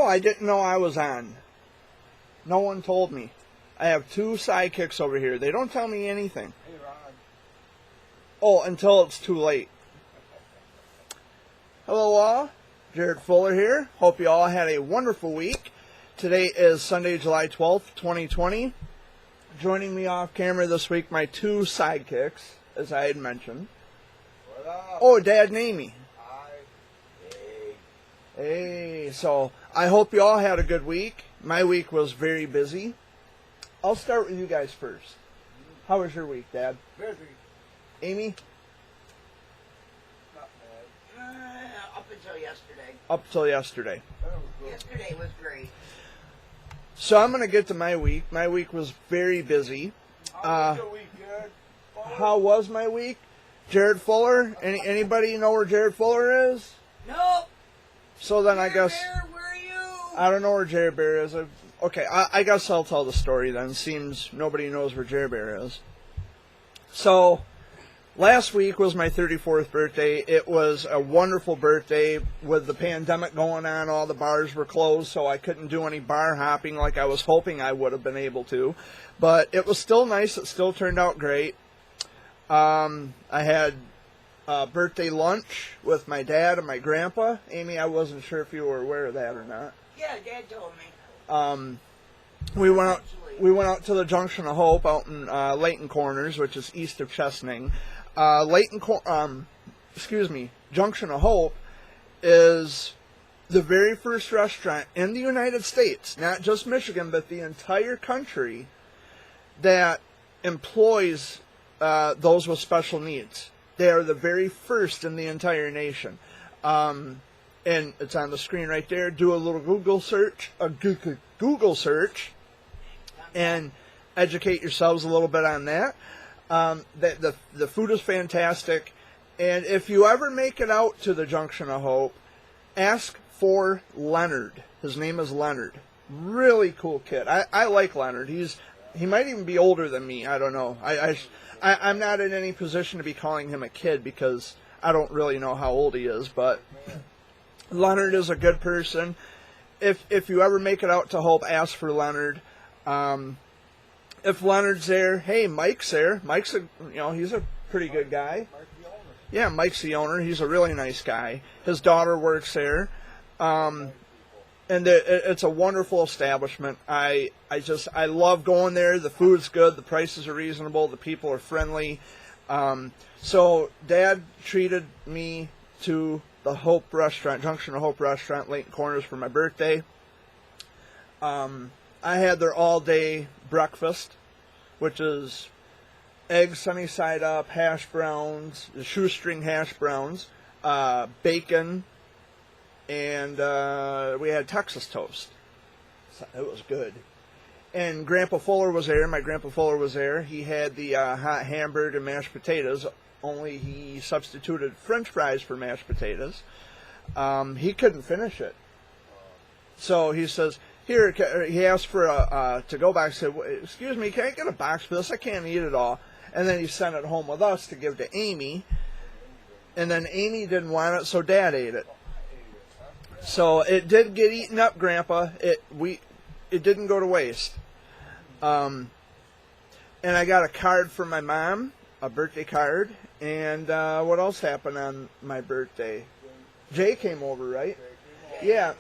I didn't know I was on. No one told me. I have two sidekicks over here. They don't tell me anything. Hey, Ron. Oh, until it's too late. Hello all. Jared Fuller here. Hope you all had a wonderful week. Today is Sunday, July 12th, 2020. Joining me off camera this week, my two sidekicks, as I had mentioned. What up? Oh, Dad and Amy. Hi. Hey, so I hope you all had a good week. My week was very busy. I'll start with you guys first. How was your week, Dad? Busy. Amy? Not bad. Up until yesterday. Up till yesterday. That was good. Yesterday was great. So I'm going to get to my week. My week was very busy. How was your week, Jared? How was my week? Jared Fuller? Anybody know where Jared Fuller is? Nope. So then I guess... Bear, where are you? I don't know where Jerry Bear is. Okay, I guess I'll tell the story then. Seems nobody knows where Jerry Bear is. So, last week was my 34th birthday. It was a wonderful birthday. With the pandemic going on, all the bars were closed, so I couldn't do any bar hopping like I was hoping I would have been able to. But it was still nice. It still turned out great. I had birthday lunch with my dad and my grandpa. Amy, I wasn't sure if you were aware of that or not. Yeah, Dad told me. We went out to the Junction of Hope out in Layton Corners, which is east of Chesaning. Junction of Hope is the very first restaurant in the United States, not just Michigan, but the entire country, that employs those with special needs. They are the very first in the entire nation. And it's on the screen right there. Do a little Google search, and educate yourselves a little bit on that. The food is fantastic. And if you ever make it out to the Junction of Hope, ask for Leonard. His name is Leonard. Really cool kid. I like Leonard. He might even be older than me. I don't know. I'm not in any position to be calling him a kid because I don't really know how old he is. But Leonard is a good person. If you ever make it out to Hope, ask for Leonard. If Leonard's there, hey, Mike's there. Mike's he's a pretty good guy. Mike's the owner. Yeah, Mike's the owner. He's a really nice guy. His daughter works there. And it's a wonderful establishment. I love going there. The food's good. The prices are reasonable. The people are friendly. So Dad treated me to the Hope Restaurant, Junction of Hope Restaurant, Layton Corners, for my birthday. I had their all-day breakfast, which is eggs sunny side up, hash browns, shoestring hash browns, bacon, and we had Texas toast. So it was good. And Grandpa Fuller was there. My Grandpa Fuller was there. He had the hot hamburger and mashed potatoes, only he substituted French fries for mashed potatoes. He couldn't finish it. So he says, here, he asked for a to-go box. He said, excuse me, can I get a box for this? I can't eat it all. And then he sent it home with us to give to Amy. And then Amy didn't want it, so Dad ate it. So it did get eaten up, Grandpa. It didn't go to waste. And I got a card from my mom, a birthday card. And what else happened on my birthday? Jay came over, right? Yeah,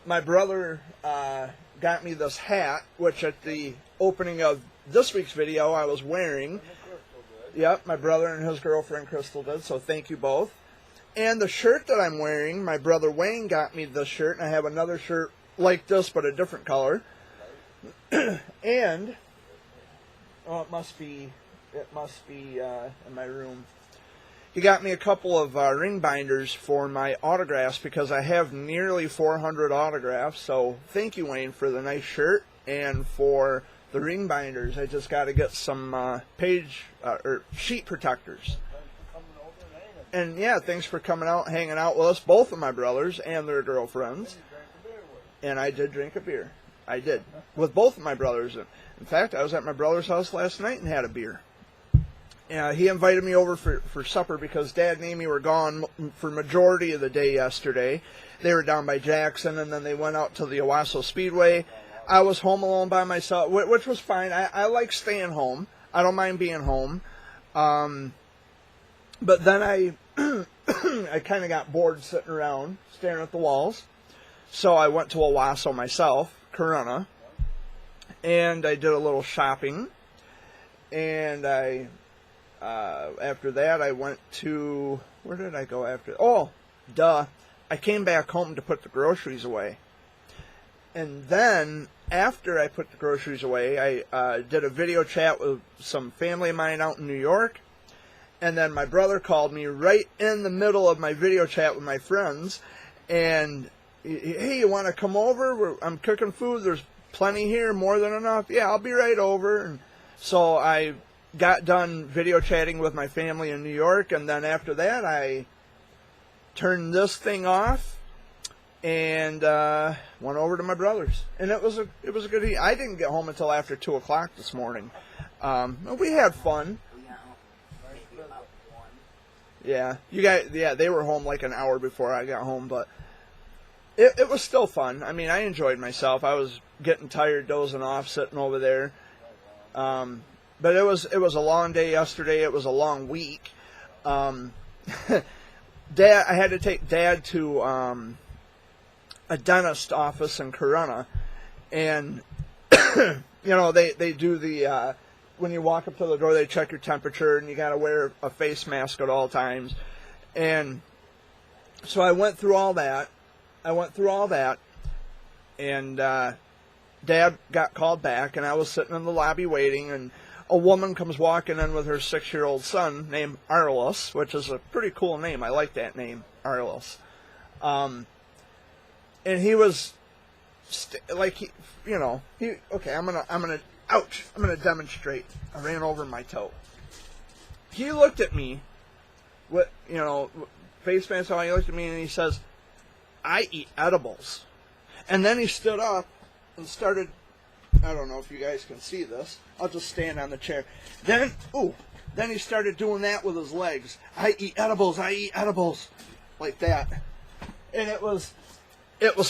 my brother got me this hat, which at the opening of this week's video I was wearing. Yep, my brother and his girlfriend Crystal did, so thank you both. And the shirt that I'm wearing, my brother Wayne got me this shirt, and I have another shirt like this but a different color. And it must be in my room. He got me a couple of ring binders for my autographs because I have nearly 400 autographs. So thank you, Wayne, for the nice shirt and for the ring binders. I just got to get some sheet protectors. And yeah, thanks for coming out, hanging out with us, both of my brothers and their girlfriends. And I did drink a beer. I did. With both of my brothers. In fact, I was at my brother's house last night and had a beer. he invited me over for supper because Dad and Amy were gone for majority of the day yesterday. They were down by Jackson, and then they went out to the Owasso Speedway. I was home alone by myself, which was fine. I like staying home. I don't mind being home. But then I I kind of got bored sitting around staring at the walls. So I went to Owasso myself, Corunna, and I did a little shopping. And I after that I went to, where did I go after? Oh, duh. I came back home to put the groceries away. And then after I put the groceries away, I did a video chat with some family of mine out in New York. And then my brother called me right in the middle of my video chat with my friends. And, hey, you want to come over? I'm cooking food. There's plenty here, more than enough. Yeah, I'll be right over. And so I got done video chatting with my family in New York. And then after that, I turned this thing off and went over to my brother's. And it was a good eat. I didn't get home until after 2 o'clock this morning. We had fun. Maybe about 1. Yeah, they were home like an hour before I got home, but it was still fun. I mean, I enjoyed myself. I was getting tired, dozing off, sitting over there. But it was a long day yesterday. It was a long week. Dad, I had to take Dad to a dentist office in Corunna, and they do the when you walk up to the door, they check your temperature, and you got to wear a face mask at all times. And so I went through all that. And Dad got called back, and I was sitting in the lobby waiting, and a woman comes walking in with her 6-year-old son named Arliss, which is a pretty cool name. I like that name, Arliss. And he was okay, I'm gonna demonstrate. I ran over my toe. He looked at me with, face mask on. He looked at me and he says, "I eat edibles." And then he stood up and started, I don't know if you guys can see this. I'll just stand on the chair. Then he started doing that with his legs. "I eat edibles, I eat edibles." Like that. And it was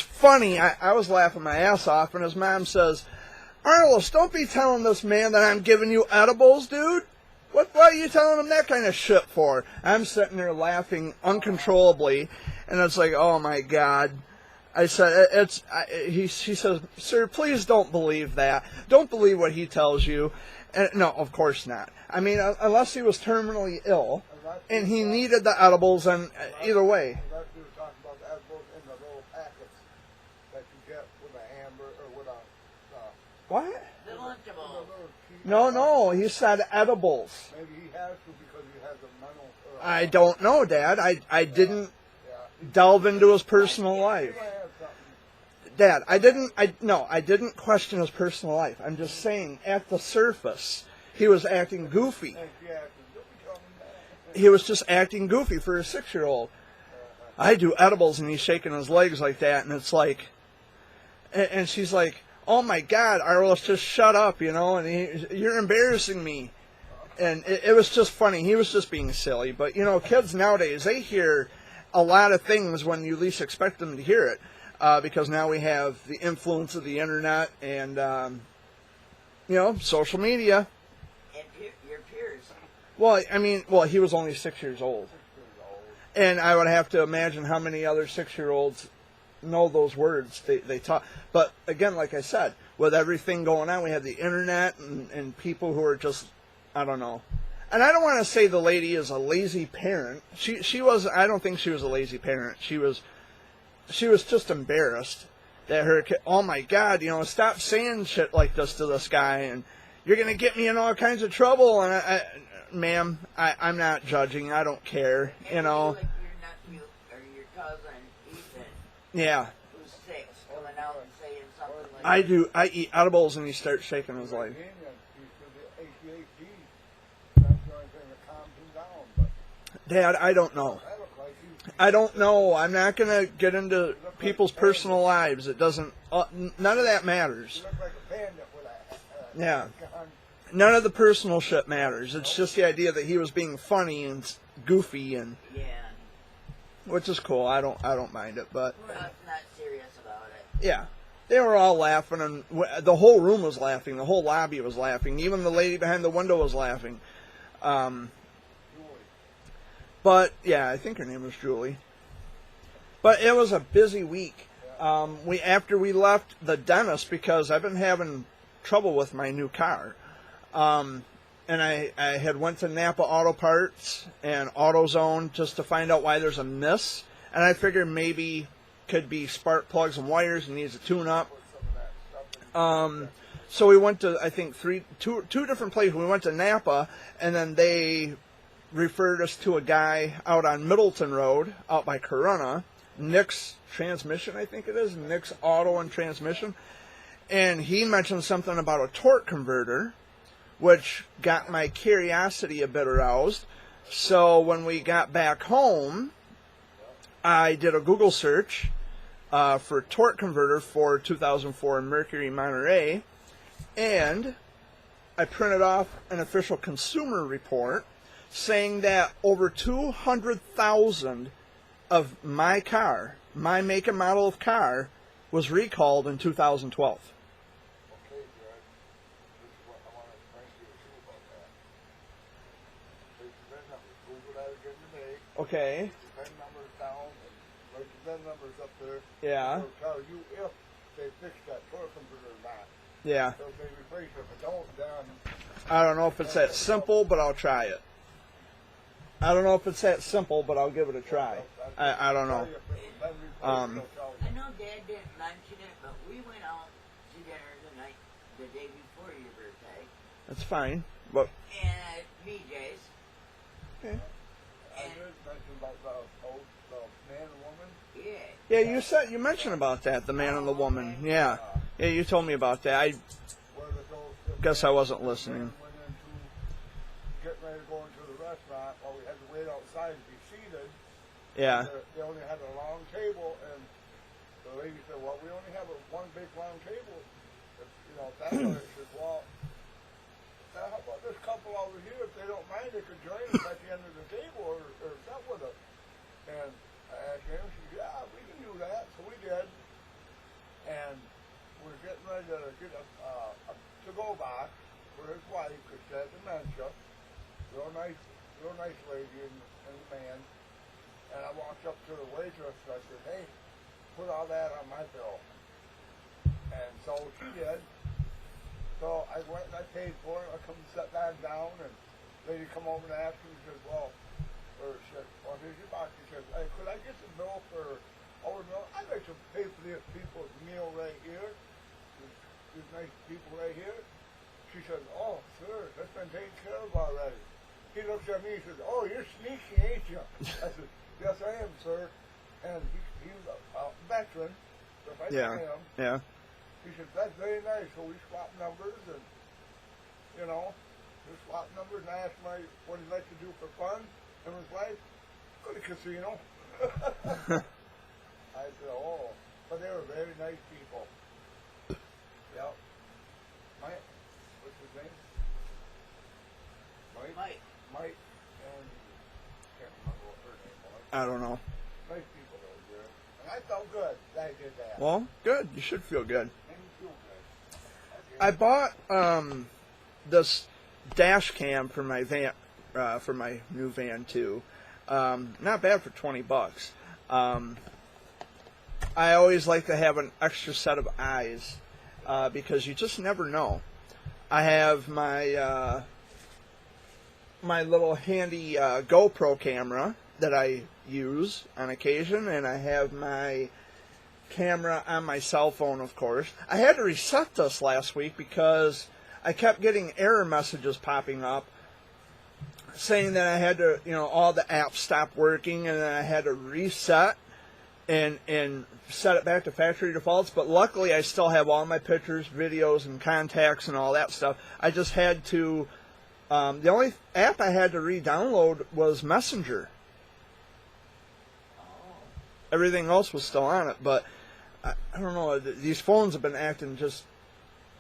funny. I was laughing my ass off, and his mom says, "Arliss, don't be telling this man that I'm giving you edibles, dude. What are you telling him that kind of shit for?" I'm sitting there laughing uncontrollably, and it's like, oh my God. I said, he says, "Sir, please don't believe that. Don't believe what he tells you." And no, of course not. I mean, unless he was terminally ill and he needed the edibles, and either way. I thought you were talking about the edibles in the little packets that you get with a hamburger or with a. What? The Lunchables. No, he said edibles. Maybe he has to because he has a mental. I don't know, Dad. I didn't delve into his personal life. Dad, I didn't question his personal life. I'm just saying, at the surface, he was acting goofy. He was just acting goofy for a 6-year-old. I do edibles, and he's shaking his legs like that, and it's like, and she's like, "Oh my God, Arliss, just shut up, and you're embarrassing me." And it was just funny. He was just being silly. But, kids nowadays, they hear a lot of things when you least expect them to hear it. Because now we have the influence of the internet and, social media. And your peers. Well, he was only 6 years old. And I would have to imagine how many other 6-year-olds know those words they taught. But again, like I said, with everything going on, we have the internet and people who are just, I don't know. And I don't want to say the lady is a lazy parent. She was, I don't think she was a lazy parent. She was just embarrassed that her kid, oh my God, stop saying shit like this to this guy, and you're going to get me in all kinds of trouble. And ma'am, I'm not judging. I don't care, Like your nephew or your cousin, Ethan, Yeah. who's 6, coming out and saying something like I do. I eat edibles, and he starts shaking his leg. Dad, I don't know. I don't know. I'm not going to get into people's personal lives. It doesn't, none of that matters. Yeah. none of the personal shit matters. It's just the idea that he was being funny and goofy, and Yeah. which is cool. I don't mind it, but We're not serious about it. yeah, they were all laughing, and the whole room was laughing. The whole lobby was laughing. Even the lady behind the window was laughing. But yeah, I think her name was Julie. But it was a busy week. After we left the dentist, because I've been having trouble with my new car, and I had went to Napa Auto Parts and AutoZone just to find out why there's a miss, and I figured maybe could be spark plugs and wires and needs a tune up. So we went to, I think, two different places. We went to Napa, and then they referred us to a guy out on Middleton Road, out by Corunna, Nick's Transmission, I think it is, Nick's Auto and Transmission. And he mentioned something about a torque converter, which got my curiosity a bit aroused. So when we got back home, I did a Google search for torque converter for 2004 Mercury Monterey, and I printed off an official consumer report saying that over 200,000 of my car, my make and model of car, was recalled in 2012. Okay, Jared. This is what I want to explain to you too about that. Take the VIN numbers. Google that again today. Okay. The VIN numbers down and write the VIN numbers up there. Yeah. It'll tell you if they fix that torque converter or not. Yeah. So if they replace it, if it don't, then I don't know if it's that simple, but I'll try it. I don't know if it's that simple, but I'll give it a try. I don't know. I know Dad didn't mention it, but we went out to dinner the day before your birthday, That's fine. But and at BJ's. okay. I did mention about the man and woman. Yeah. Yeah, you mentioned about that, the man and the woman. Yeah. Yeah, you told me about that. I Where the guess I wasn't listening. went into getting ready to go into the restaurant while we had to wait outside to be seated. Yeah. They only had a long table, and the lady said, "Well, we only have one big long table. If, that way." She said, "Well, now how about this couple over here? If they don't mind, they could join us at the end of the table or sit with us." And I asked him. She said, "Yeah, we can do that." So we did, and we're getting ready to get a to-go box for his wife because she had dementia. Real nice lady and the man. And I walked up to the waitress and I said, "Hey, put all that on my bill." And so she did. So I went and I paid for it. I come and sat back down, and the lady come over and asked me, she said, she said, "Well, here's your box." She said, "Hey, could I get some bill for our meal? I'd like to pay for these people's meal right here. These nice people right here." She said, "Oh, sure, that's been taken care of already." He looks at me and says, "Oh, you're sneaky, ain't you?" I said, "Yes, I am, sir." And he was a veteran, just like I am. Yeah. He said, "That's very nice." So we swapped numbers, and we swapped numbers. And I asked him what he'd like to do for fun, and his wife, "Go to the casino." I said, "Oh," but they were very nice people. Yep. What's his name? Mike. Mike, and can't remember what her name was. I don't know. Nice people though, Jared. And I felt good that I did that. Well, good. You should feel good. Made me feel good. I bought this dash cam for my van, for my new van too. Not bad for $20. I always like to have an extra set of eyes because you just never know. I have my my little handy GoPro camera that I use on occasion, and I have my camera on my cell phone, of course. I had to reset this last week because I kept getting error messages popping up saying that I had to, all the apps stopped working, and then I had to reset and set it back to factory defaults. But luckily I still have all my pictures, videos, and contacts and all that stuff. I just had to the only app I had to re-download was Messenger. Everything else was still on it, but I don't know. These phones have been acting just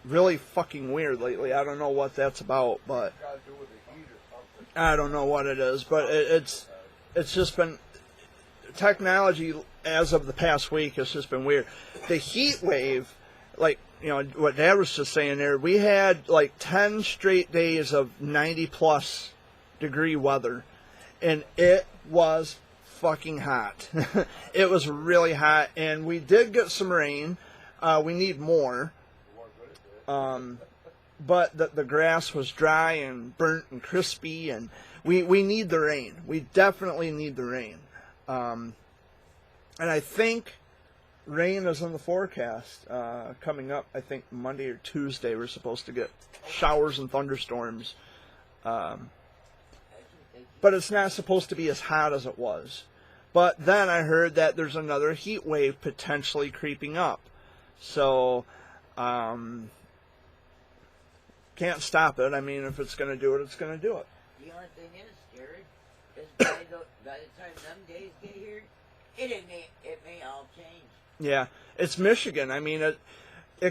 really fucking weird lately. I don't know what that's about, but It's got to do with the heat or something. I don't know what it is. But it's just been technology as of the past week. It's just been weird. The heat wave, like what Dad was just saying there. We had like 10 straight days of 90+ degree weather, and it was fucking hot. It was really hot, and we did get some rain. We need more. But the grass was dry and burnt and crispy, and we need the rain. We definitely need the rain. And I think rain is in the forecast coming up. I think Monday or Tuesday we're supposed to get showers and thunderstorms. But it's not supposed to be as hot as it was. But then I heard that there's another heat wave potentially creeping up. So, can't stop it. I mean, if it's going to do it, it's going to do it. The only thing is, Jared, is by the time them days get here, it may all change. Yeah, it's Michigan. I mean, it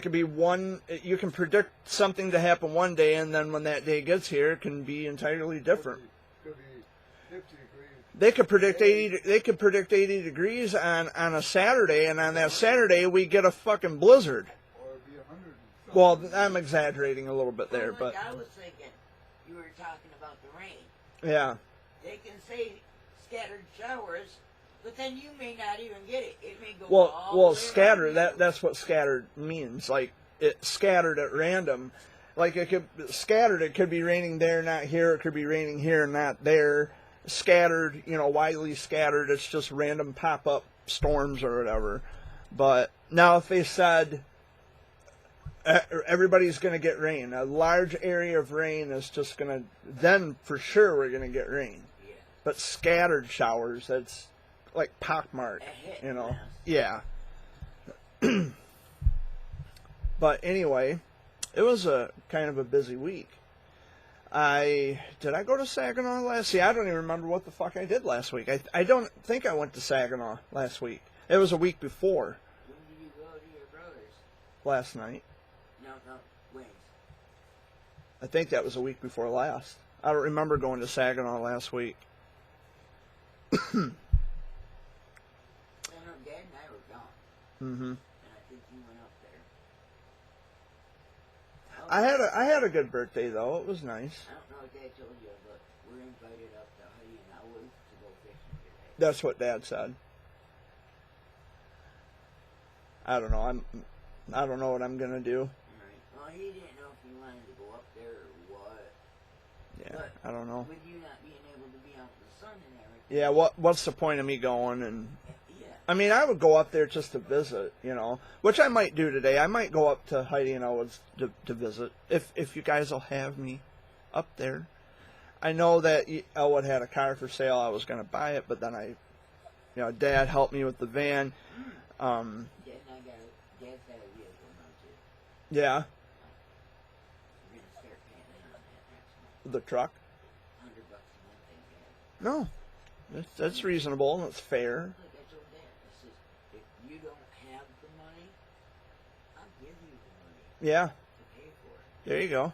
could be you can predict something to happen one day, and then when that day gets here, it can be entirely different. Could be 50 degrees. They could predict 80. They could predict 80 degrees on a Saturday, and on that Saturday we get a fucking blizzard. Or it'd be 100. Well, I'm exaggerating a little bit there, Well, but like I was thinking, you were talking about the rain. yeah. They can say scattered showers, but then you may not even get it. It may go all the Well, way scatter. around. That's what scattered means. Like it scattered at random. Like it could scattered. It could be raining there, not here. It could be raining here, not there. Scattered. Widely scattered. It's just random pop-up storms or whatever. But now, if they said everybody's going to get rain, a large area of rain is just going to, then for sure we're going to get rain. Yeah. But scattered showers, that's like pockmarked, A hit you know. and Yeah. But anyway, it was a kind of a busy week. Did I go to Saginaw last? See, I don't even remember what the fuck I did last week. I don't think I went to Saginaw last week. It was a week before When did you go to your brother's? last night. No, Wayne's. I think that was a week before last. I don't remember going to Saginaw last week. I know Dad and I were gone, Mm-hmm. and I think you went up there. I had a good birthday though. It was nice. I don't know what Dad told you, but we're invited up to Heidi and Elwood to go fishing today. That's what Dad said. I don't know. I don't know what I'm gonna do. Alright. Well, he didn't know if he wanted to go up there or what. Yeah, But I don't know. with you not being able to be out in the sun and everything. Yeah, what's the point of me going? And Yeah. I mean, I would go up there just to visit, which I might do today. I might go up to Heidi and Elwood's to visit if you guys will have me up there. I know that Elwood had a car for sale. I was gonna buy it, but then Dad helped me with the van. Dad and Dad's got a vehicle now too. Yeah, We're gonna start paying in on that next month. the truck. $100 a month, I guess. No, that's reasonable and it's fair. Like I told Dad, I says, if you don't have the money, I'll give you the money Yeah, to pay for it. there you go.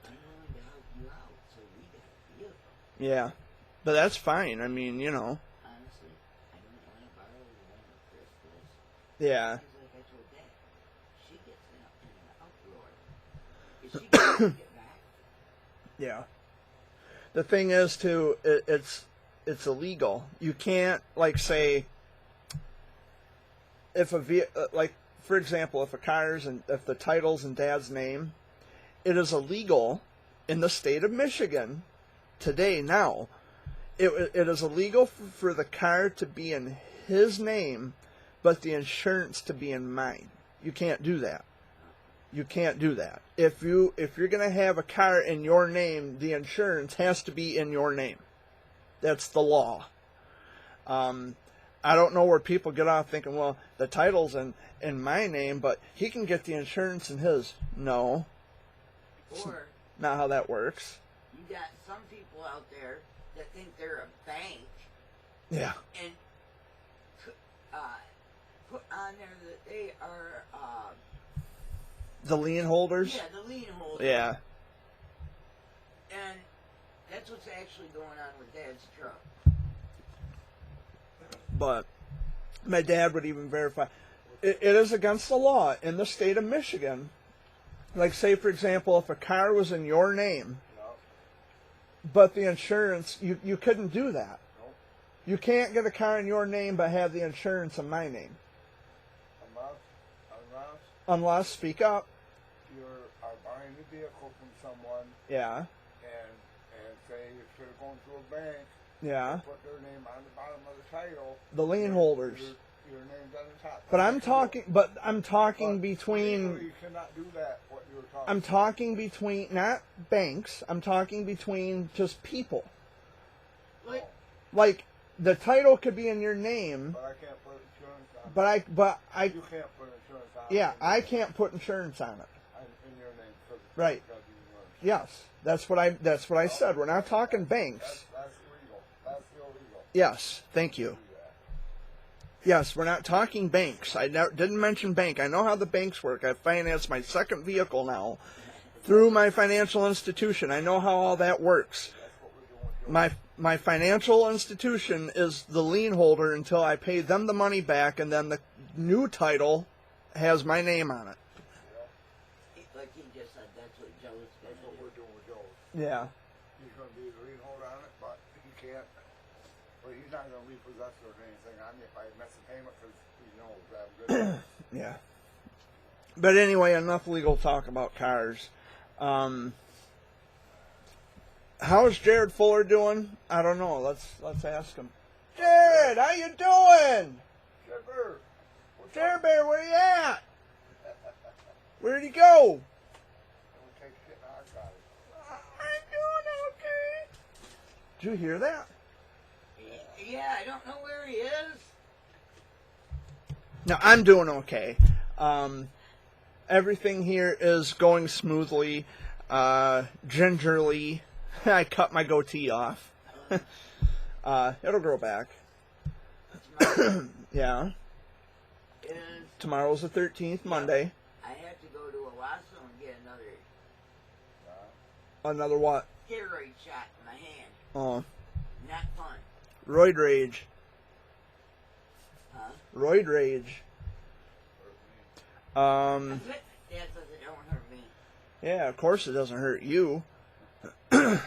I'm willing to help you out, so we got a vehicle. Yeah, but that's fine. I mean, Honestly, I don't want to borrow the one with Crystal's. yeah. Because like I told Dad, she gets in an uproar. Is she going to get back? Yeah. The thing is, too, it's illegal. You can't, like, say, if for example, if a car's and if the title's in Dad's name, it is illegal in the state of Michigan today. Now, it is illegal for the car to be in his name, but the insurance to be in mine. You can't do that. You can't do that. If you're going to have a car in your name, the insurance has to be in your name. That's the law. I don't know where people get off thinking, well, the title's in my name, but he can get the insurance in his. No, Or not how that works. you got some people out there that think they're a bank Yeah. and put on there that they are The lien holders? Yeah, the lien holder. Yeah. And that's what's actually going on with Dad's truck. But my dad would even verify. It is against the law in the state of Michigan. Like, say, for example, if a car was in your name, but the insurance, you couldn't do that. You can't get a car in your name but have the insurance in my name. Unless, speak up. You are buying a vehicle from someone, Yeah. and say instead of going to a bank, Yeah. put their name on the bottom of the title. The lien holders. Your name's on the top. But I'm talking between. You cannot do that. What you were talking. I'm talking between not banks. I'm talking between just people. Like, Like the title could be in your name, But I can't put insurance on. but I You can't put insurance on. yeah, I can't put insurance on it. In your name. 'Cause it's Right. gotta be yours. Yes, that's what I said. We're not talking banks. That's legal. That's illegal. Yes, thank you. Yes, we're not talking banks. I didn't mention bank. I know how the banks work. I finance my second vehicle now through my financial institution. I know how all that works. My financial institution is the lien holder until I pay them the money back, and then the new title has my name on it. like he just said, that's what Joe's That's going what to we're do. doing with Joe. Yeah. He's going to be the lien holder on it, but he can't. But he's not going to repossess or anything on me if I miss a payment because he knows that I'm good. Yeah. But anyway, enough legal talk about cars. How's Jared Fuller doing? I don't know. Let's ask him. Jared, how you doing? Chipper, what's Jared up? Bear, where you at? Where'd he go? And we take shit in our cars. I'm doing okay. Did you hear that? Yeah, I don't know where he is. No, I'm doing okay. Everything here is going smoothly, gingerly. I cut my goatee off. It'll grow back. Tomorrow Yeah. is, Tomorrow's the 13th, Monday. I have to go to Owasso and get another Another what? steroid shot in my hand. Oh, Not fun. roid rage. Huh? Roid rage. That says it don't hurt me. Yeah, of course it doesn't hurt you. I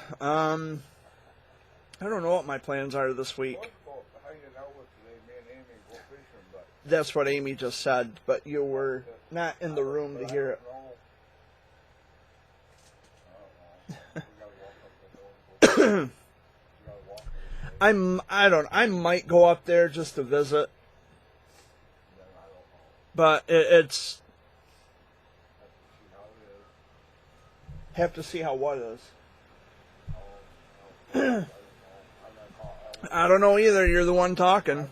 don't know what my plans are this week. What's about hanging out with today? Me and Amy go fishing, but That's what Amy just said, but you were not in the room to hear it. I might go up there just to visit, but it's have to see how what is. I don't know either. You're the one talking,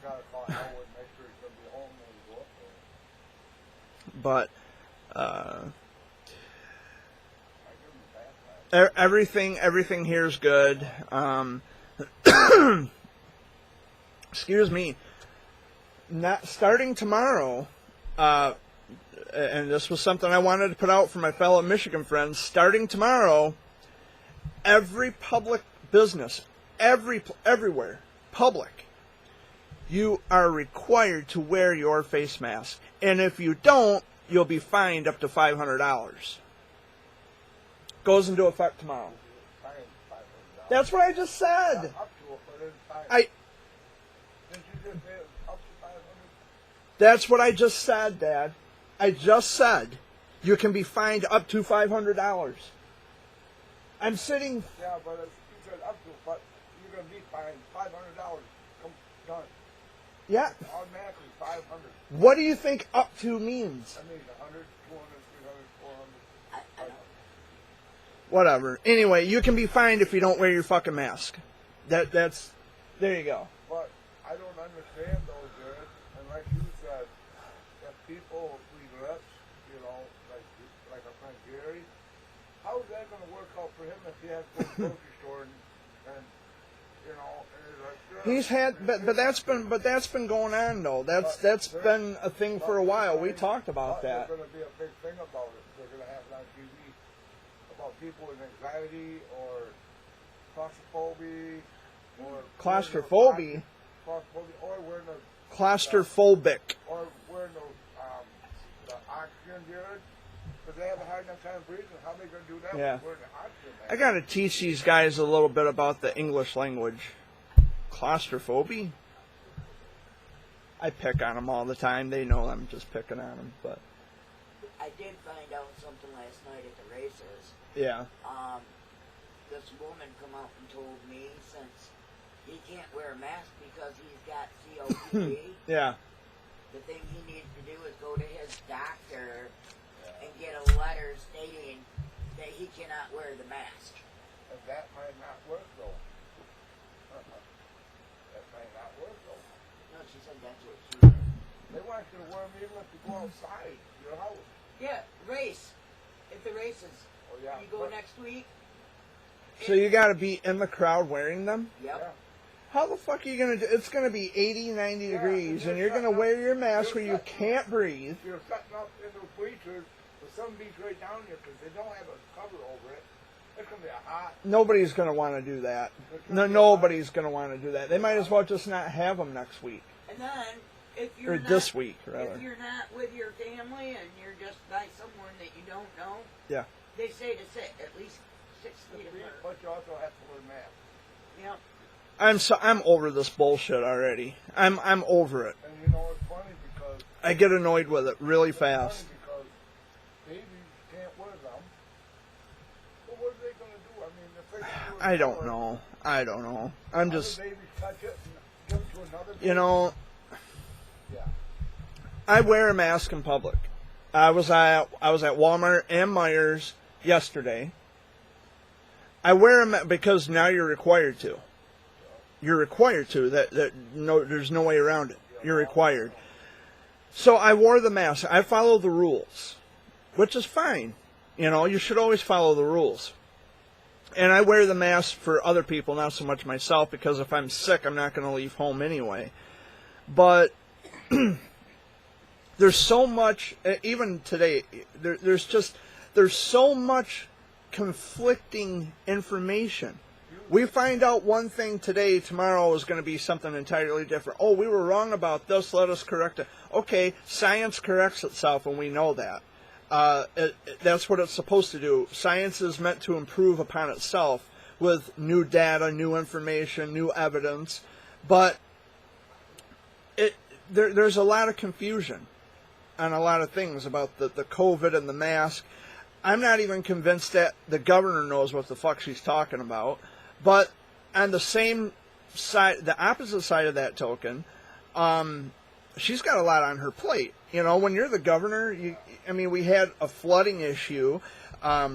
but everything here is good. Excuse me. Not starting tomorrow. And this was something I wanted to put out for my fellow Michigan friends. Starting tomorrow, every public business, everywhere, public, you are required to wear your face mask. And if you don't, you'll be fined up to $500. Goes into effect tomorrow. That's what I just said. That's what I just said, Dad. I just said you can be fined up to $500. I'm sitting. Yeah, but you said up to, but you're going to be fined $500. Done. Yeah. Automatically 500. What do you think up to means? That means 100, 200, 300, 400. I don't. Whatever. Anyway, you can be fined if you don't wear your fucking mask. That's. There you go. But I don't understand those, Jared. And like you said, if people leave lips, you know, like our friend Gary, how is that going to work out for him if he has to go to the grocery store and you know, and he's like, yeah, He's had, but that's been going on though. That's been a thing for a while. We talked about that. There's going to be a big thing about it. They're going to people with anxiety or claustrophobia or Claustrophobia? claustrophobia, or wearing the Claustrophobic. or wearing the oxygen gears, because they have a hard enough time breathing. How are they going to do that? Yeah. With wearing the oxygen mask? I gotta teach these guys a little bit about the English language. Claustrophobia? I pick on them all the time. They know I'm just picking on them, but I did find out something last night at the races. yeah. This woman come out and told me since he can't wear a mask because he's got COPD, Yeah. the thing he needs to do is go to his doctor and get a letter stating that he cannot wear the mask. And that might not work though. That might not work though. No, she said that's what she did. They want you to wear them even if you go outside your house. Yeah, race. If the races, Oh yeah. you go next week. So you gotta be in the crowd wearing them? Yep. Yeah. How the fuck are you gonna do? It's gonna be 80, 90 Yeah, degrees, and and you're you're gonna setting wear up- your mask where you're you setting can't breathe. You're setting up in those bleachers, the sun beats right down here because they don't have a cover over it. It's gonna be a hot. Nobody's gonna want to do that. No, nobody's gonna want to do that. They might as well just not have them next week And then if you're or not, this week, rather. if you're not with your family and you're just by someone that you don't know, Yeah. they say to sit at least 6 feet apart. But you also have to wear masks. Yep. I'm over this bullshit already. I'm over it. And you know it's funny because I get annoyed with it really it's funny fast. because babies can't wear them. So what are they gonna do? I mean, if they can do it I don't for know. I don't know. I'm other just, babies touch it and give it to another baby. you know, Yeah. I wear a mask in public. I was at Walmart and Myers yesterday. I wear them because now you're required to. You're required to. There's no way around it. You're required. So I wore the mask. I follow the rules, which is fine. You know, you should always follow the rules. And I wear the mask for other people, not so much myself, because if I'm sick, I'm not going to leave home anyway. But there's so much, even today, there's so much conflicting information. We find out one thing today, tomorrow is going to be something entirely different. Oh, we were wrong about this, let us correct it. Okay, science corrects itself, and we know that. That's what it's supposed to do. Science is meant to improve upon itself with new data, new information, new evidence. But there's a lot of confusion on a lot of things about the COVID and the mask. I'm not even convinced that the governor knows what the fuck she's talking about. But on the same side, the opposite side of that token, she's got a lot on her plate. You know, when you're the governor, we had a flooding issue.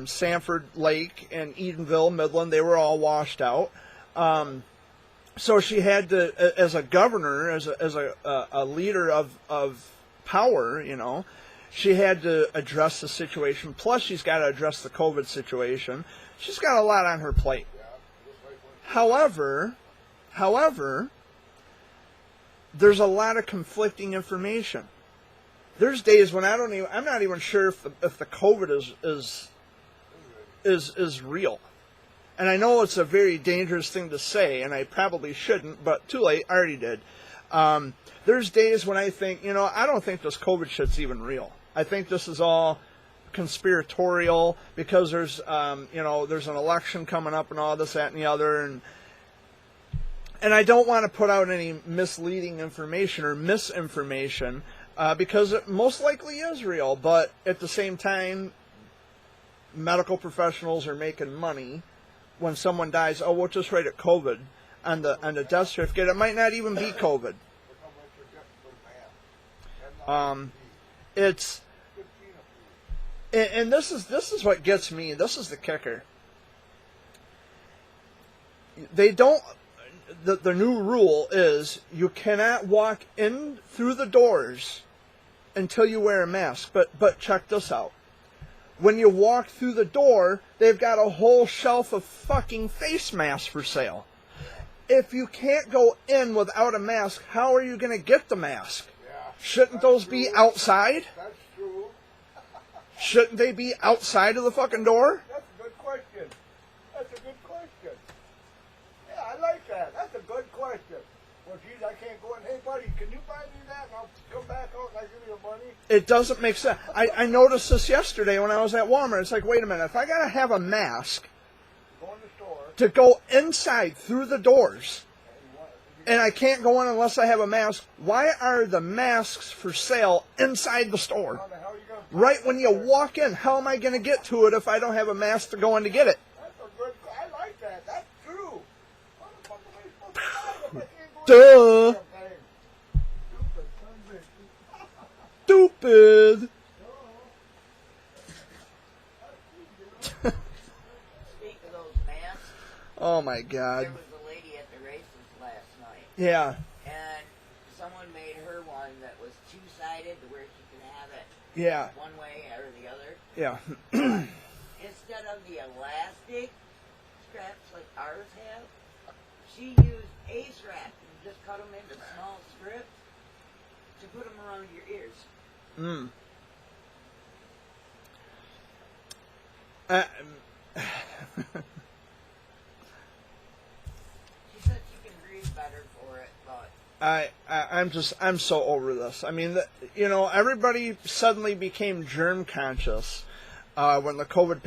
Sanford Lake and Edenville, Midland, they were all washed out. So she had to, as a governor, as a leader of power, you know, she had to address the situation. Plus, she's got to address the COVID situation. She's got a lot on her plate. However, there's a lot of conflicting information. There's days when I'm not even sure if the COVID is real. And I know it's a very dangerous thing to say, and I probably shouldn't, but too late, I already did. There's days when I think, I don't think this COVID shit's even real. I think this is all conspiratorial because there's an election coming up and all this, that, and the other, and I don't want to put out any misleading information or misinformation because it most likely is real, but at the same time, medical professionals are making money. When someone dies, oh, we'll just write it COVID on the death certificate. It might not even be COVID. It's and this is what gets me. This is the kicker. They don't. The new rule is you cannot walk in through the doors until you wear a mask. But check this out. When you walk through the door, they've got a whole shelf of fucking face masks for sale. If you can't go in without a mask, how are you going to get the mask? Shouldn't those be outside? That's true. Shouldn't they be outside of the fucking door? That's a good question. that. That's a good question. Well, geez, I can't go in. Hey, buddy, can you buy me that? And I'll come back out and I give you the money. It doesn't make sense. I noticed this yesterday when I was at Walmart. It's like, wait a minute. If I got to have a mask Go in the store. to go inside through the doors, And you want, and I can't go in unless I have a mask, why are the masks for sale inside the store? how the hell are you going to Right when you walk in, how am I going to get to it if I don't have a mask to go in to get it? That's a good. I like that. That's true. How the fuck am I supposed to buy it if I can't go in Duh. the damn thing? Stupid son of a bitch. Stupid. Speak of those masks, Oh my God. there was a lady at the races last night, Yeah. and someone made her one that was two-sided to where she could have it Yeah. one way or the other. Yeah. Instead of the elastic straps like ours have, she used A-strap and just cut them into small strips to put them around your ears. Mm. She said she can breathe better for it, but I'm so over this. I mean, everybody suddenly became germ conscious when the COVID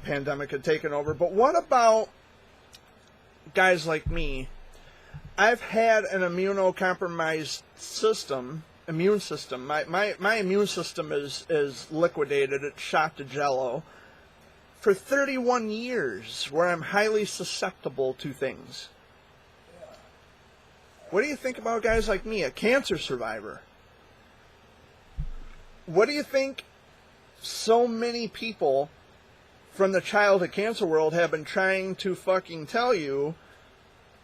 pandemic had taken over. But what about guys like me? I've had an immunocompromised immune system. My immune system is liquidated. It's shot to jello for 31 years, where I'm highly susceptible to things. What do you think about guys like me, a cancer survivor? What do you think so many people from the childhood cancer world have been trying to fucking tell you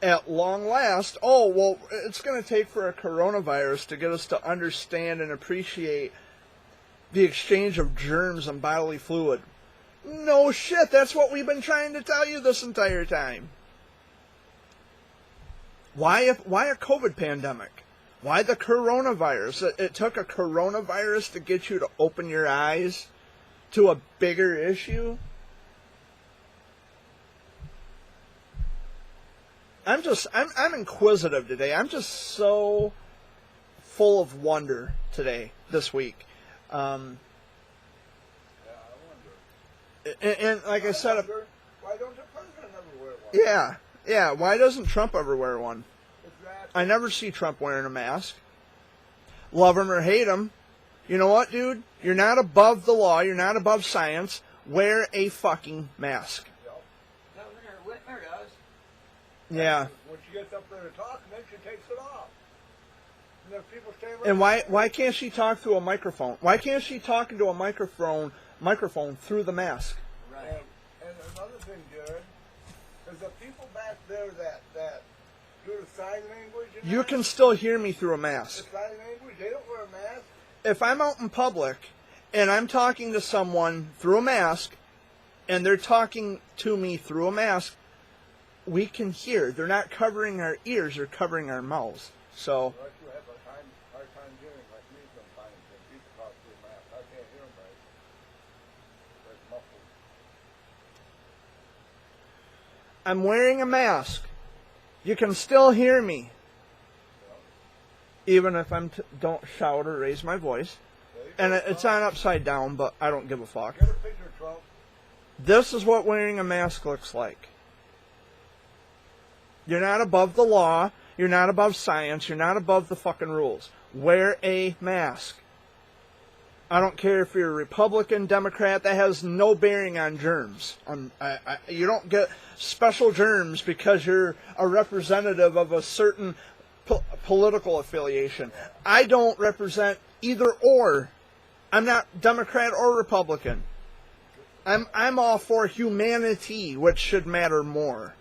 at long last? Oh, well, it's going to take for a coronavirus to get us to understand and appreciate the exchange of germs and bodily fluid. No shit, that's what we've been trying to tell you this entire time. Why a COVID pandemic? Why the coronavirus? It took a coronavirus to get you to open your eyes to a bigger issue? I'm inquisitive today. I'm just so full of wonder today, this week. And like I said, Why don't the president ever wear one? yeah. Why doesn't Trump ever wear one? Exactly. I never see Trump wearing a mask. Love him or hate him. You know what, dude? You're not above the law. You're not above science. Wear a fucking mask. Governor Whitmer does. Yeah. When she gets up there to talk, then she takes it off. And if people stay And why can't she talk through a microphone? Why can't she talk into a microphone through the mask? Right. And another thing, Jared, is the people back there that do the sign language. And You that, can still hear me through a mask. the sign language. They don't wear a mask. If I'm out in public and I'm talking to someone through a mask and they're talking to me through a mask, we can hear. They're not covering our ears, they're covering our mouths. So, Unless you have a hard time hearing like me sometimes, and people talk through a mask. I can't hear them right. It's muffled. I'm wearing a mask. You can still hear me. Even if I don't shout or raise my voice. There you And go, it's Trump. on upside down, but I don't give a fuck. Get a picture, Trump. This is what wearing a mask looks like. You're not above the law. You're not above science. You're not above the fucking rules. Wear a mask. I don't care if you're a Republican, Democrat. That has no bearing on germs. You don't get special germs because you're a representative of a certain political affiliation. I don't represent either or. I'm not Democrat or Republican. I'm all for humanity, which should matter more.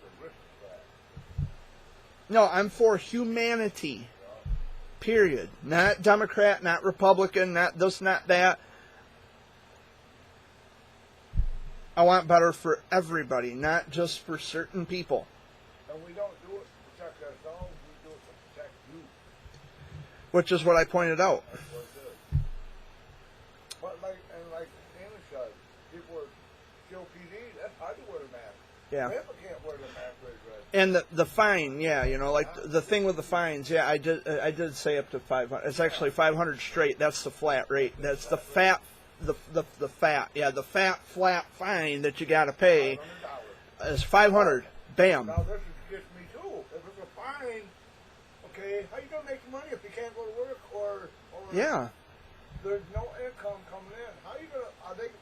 No, I'm for humanity. Period. Not Democrat, not Republican, not this, not that. I want better for everybody, not just for certain people. And we don't do it to protect ourselves, we do it to protect you. Which is what I pointed out. That's what it is. But like Amy said, people are still PD, that's how you wear a mask. Yeah. Grandpa can't wear the mask race red. And the fine, yeah, you know, like the thing with the fines, yeah, I did say up to 500. It's actually 500 straight. That's the flat rate. That's the fat, the fat, yeah, the fat flat fine that you got to pay $500. is 500. Bam. Now this is just me too. If it's a fine, okay, how you gonna make money if you can't go to work or Yeah. there's no income coming in? How you gonna?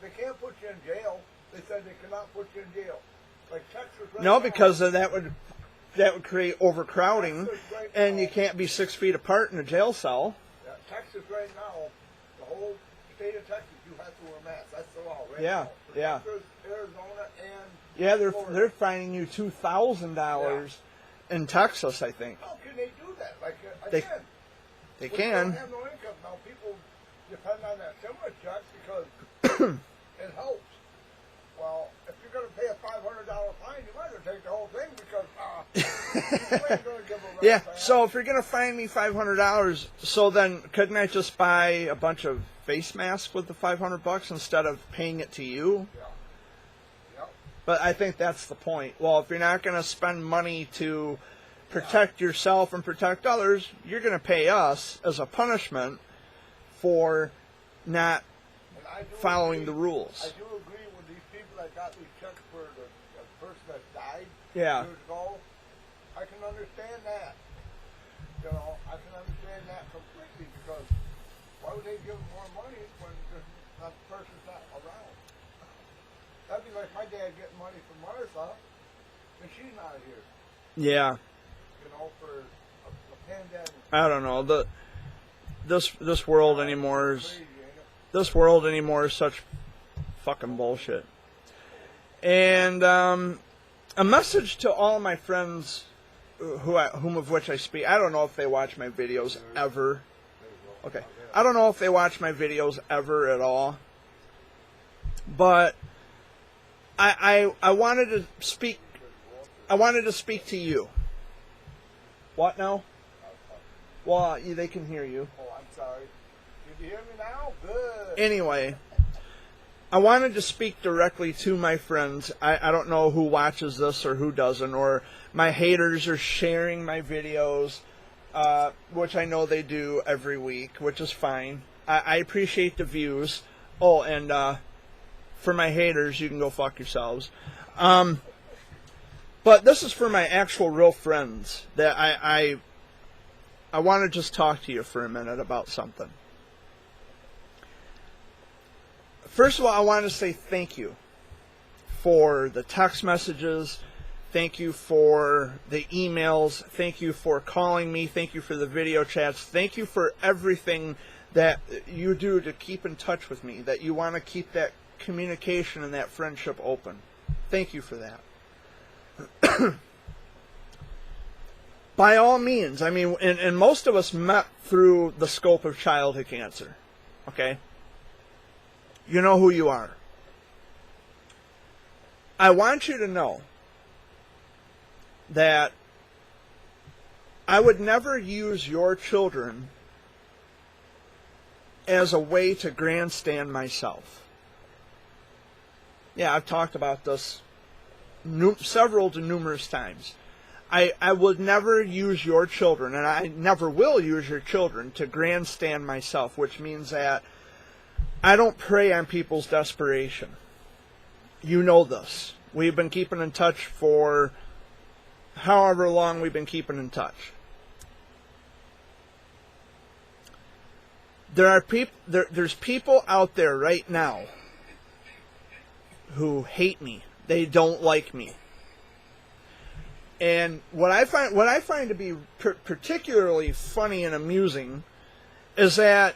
They can't put you in jail. They said they cannot put you in jail. Like Texas right No, now, because that would create overcrowding, Texas right and now- you can't be 6 feet apart in a jail cell. Yeah, Texas right now, the whole state of Texas, you have to wear masks. That's the law right Yeah, now. For yeah. Texas, Arizona, and Yeah, Florida. they're fining you $2,000 in Texas, I think. How can they do that? Like They again, They we can. don't have no income now. People depend on that stimulus check because it helps. Well, if you're going to pay a $500 fine, you might as well take the whole thing because you ain't going to give a Yeah, rap. so if you're going to fine me $500, so then couldn't I just buy a bunch of face masks with the $500 instead of paying it to you? Yeah. Yep. But I think that's the point. Well, if you're not going to spend money to protect yourself and protect others, you're going to pay us as a punishment for not And I do following agree, the rules. I do agree with these people that got these checks for the person that died Yeah. years ago. I can understand that. You know, I can understand that completely because why would they give them more money when that person's not around? That'd be like my dad getting money from Martha and she's not here. Yeah, You know, for a pandemic. I don't know. This world anymore is Crazy, ain't it? this world anymore is such fucking bullshit. And a message to all my friends, whom of which I speak. I don't know if they watch my videos ever. Okay, I don't know if they watch my videos ever at all. But I wanted to speak. I wanted to speak to you. What now? Well, they can hear you. Oh, I'm sorry. Can you hear me now? Good. Anyway, I wanted to speak directly to my friends. I don't know who watches this or who doesn't, or my haters are sharing my videos, which I know they do every week, which is fine. I appreciate the views. Oh, and for my haters, you can go fuck yourselves. But this is for my actual real friends that I want to just talk to you for a minute about something. First of all, I want to say thank you for the text messages. Thank you for the emails. Thank you for calling me. Thank you for the video chats. Thank you for everything that you do to keep in touch with me, that you want to keep that communication and that friendship open. Thank you for that. By all means, I mean, and most of us met through the scope of childhood cancer. Okay? You know who you are. I want you to know that I would never use your children as a way to grandstand myself. Yeah, I've talked about this several to numerous times. I would never use your children, and I never will use your children to grandstand myself, which means that I don't prey on people's desperation. You know this. We've been keeping in touch for however long we've been keeping in touch. There's people out there right now who hate me. They don't like me. And what I find to be particularly funny and amusing is that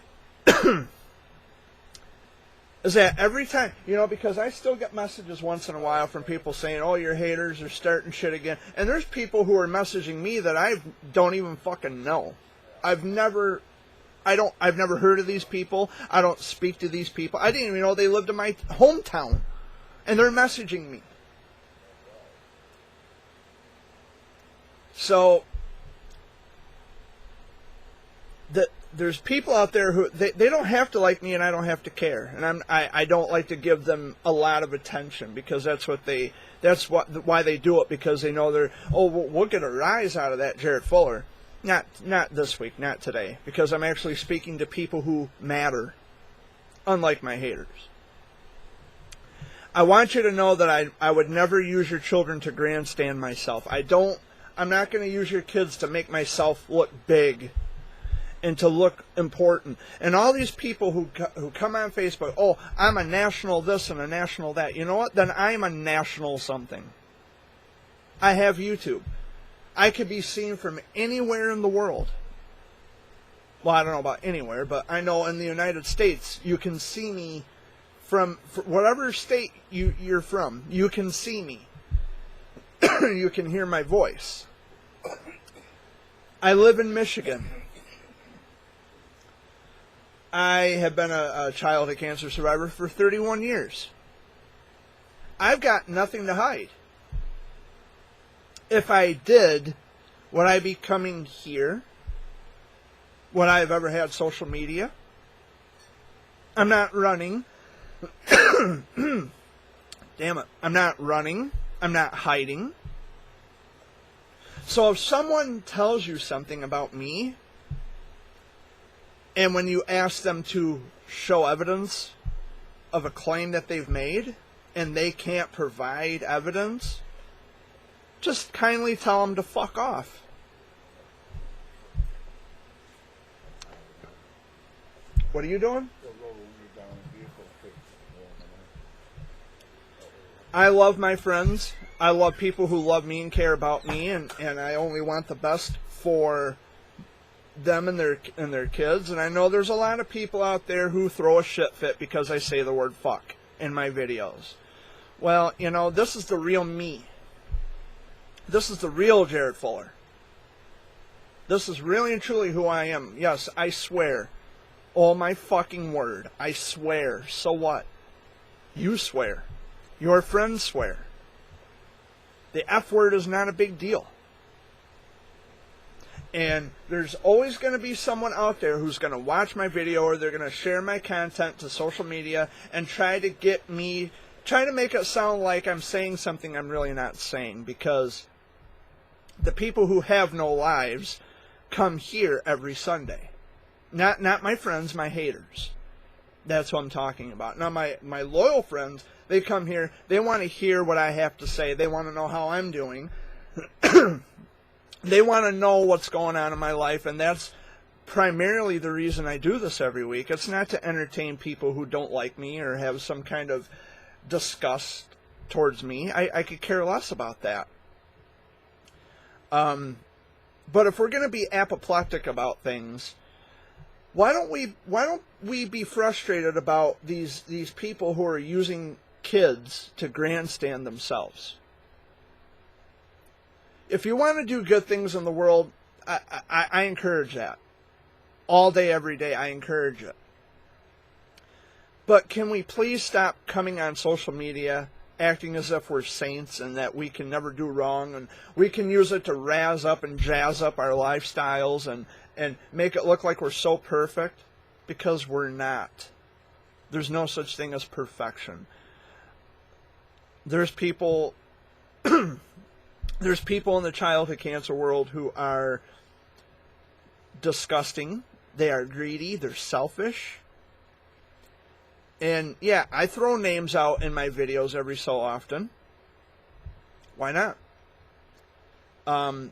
every time, you know, because I still get messages once in a while from people saying, "Oh, your haters are starting shit again." And there's people who are messaging me that I don't even fucking know. I've never heard of these people. I don't speak to these people. I didn't even know they lived in my hometown. And they're messaging me. So there's people out there who they don't have to like me, and I don't have to care, and I don't like to give them a lot of attention, because why they do it, because they know we'll get a rise out of that Jarrett Fuller. Not this week, not today, because I'm actually speaking to people who matter, unlike my haters. I want you to know that I would never use your children to grandstand myself. I'm not going to use your kids to make myself look big and to look important. And all these people who come on Facebook, oh, I'm a national this and a national that. You know what? Then I'm a national something. I have YouTube. I could be seen from anywhere in the world. Well, I don't know about anywhere, but I know in the United States you can see me from whatever state you're from. You can see me. You can hear my voice. I live in Michigan. I have been a childhood cancer survivor for 31 years. I've got nothing to hide. If I did, would I be coming here? Would I have ever had social media? I'm not running. Damn it. I'm not running. I'm not hiding. So if someone tells you something about me, and when you ask them to show evidence of a claim that they've made, and they can't provide evidence, just kindly tell them to fuck off. What are you doing? I love my friends. I love people who love me and care about me, and I only want the best for them and their kids. And I know there's a lot of people out there who throw a shit fit because I say the word fuck in my videos. Well, you know, this is the real me. This is the real Jarrett Fuller. This is really and truly who I am. Yes, I swear. Oh my fucking word. I swear. So what? You swear. Your friends swear. The F word is not a big deal. And there's always going to be someone out there who's going to watch my video, or they're going to share my content to social media and try to make it sound like I'm saying something I'm really not saying, because the people who have no lives come here every Sunday. Not my friends, my haters. That's what I'm talking about. Now, my loyal friends, they come here, they want to hear what I have to say. They want to know how I'm doing. They want to know what's going on in my life, and that's primarily the reason I do this every week. It's not to entertain people who don't like me or have some kind of disgust towards me. I could care less about that. But if we're going to be apoplectic about things, why don't we be frustrated about these people who are using kids to grandstand themselves? If you want to do good things in the world, I encourage that. All day, every day, I encourage it. But can we please stop coming on social media acting as if we're saints and that we can never do wrong, and we can use it to razz up and jazz up our lifestyles and make it look like we're so perfect? Because we're not. There's no such thing as perfection. There's people in the childhood cancer world who are disgusting. They are greedy. They're selfish. And yeah, I throw names out in my videos every so often. Why not?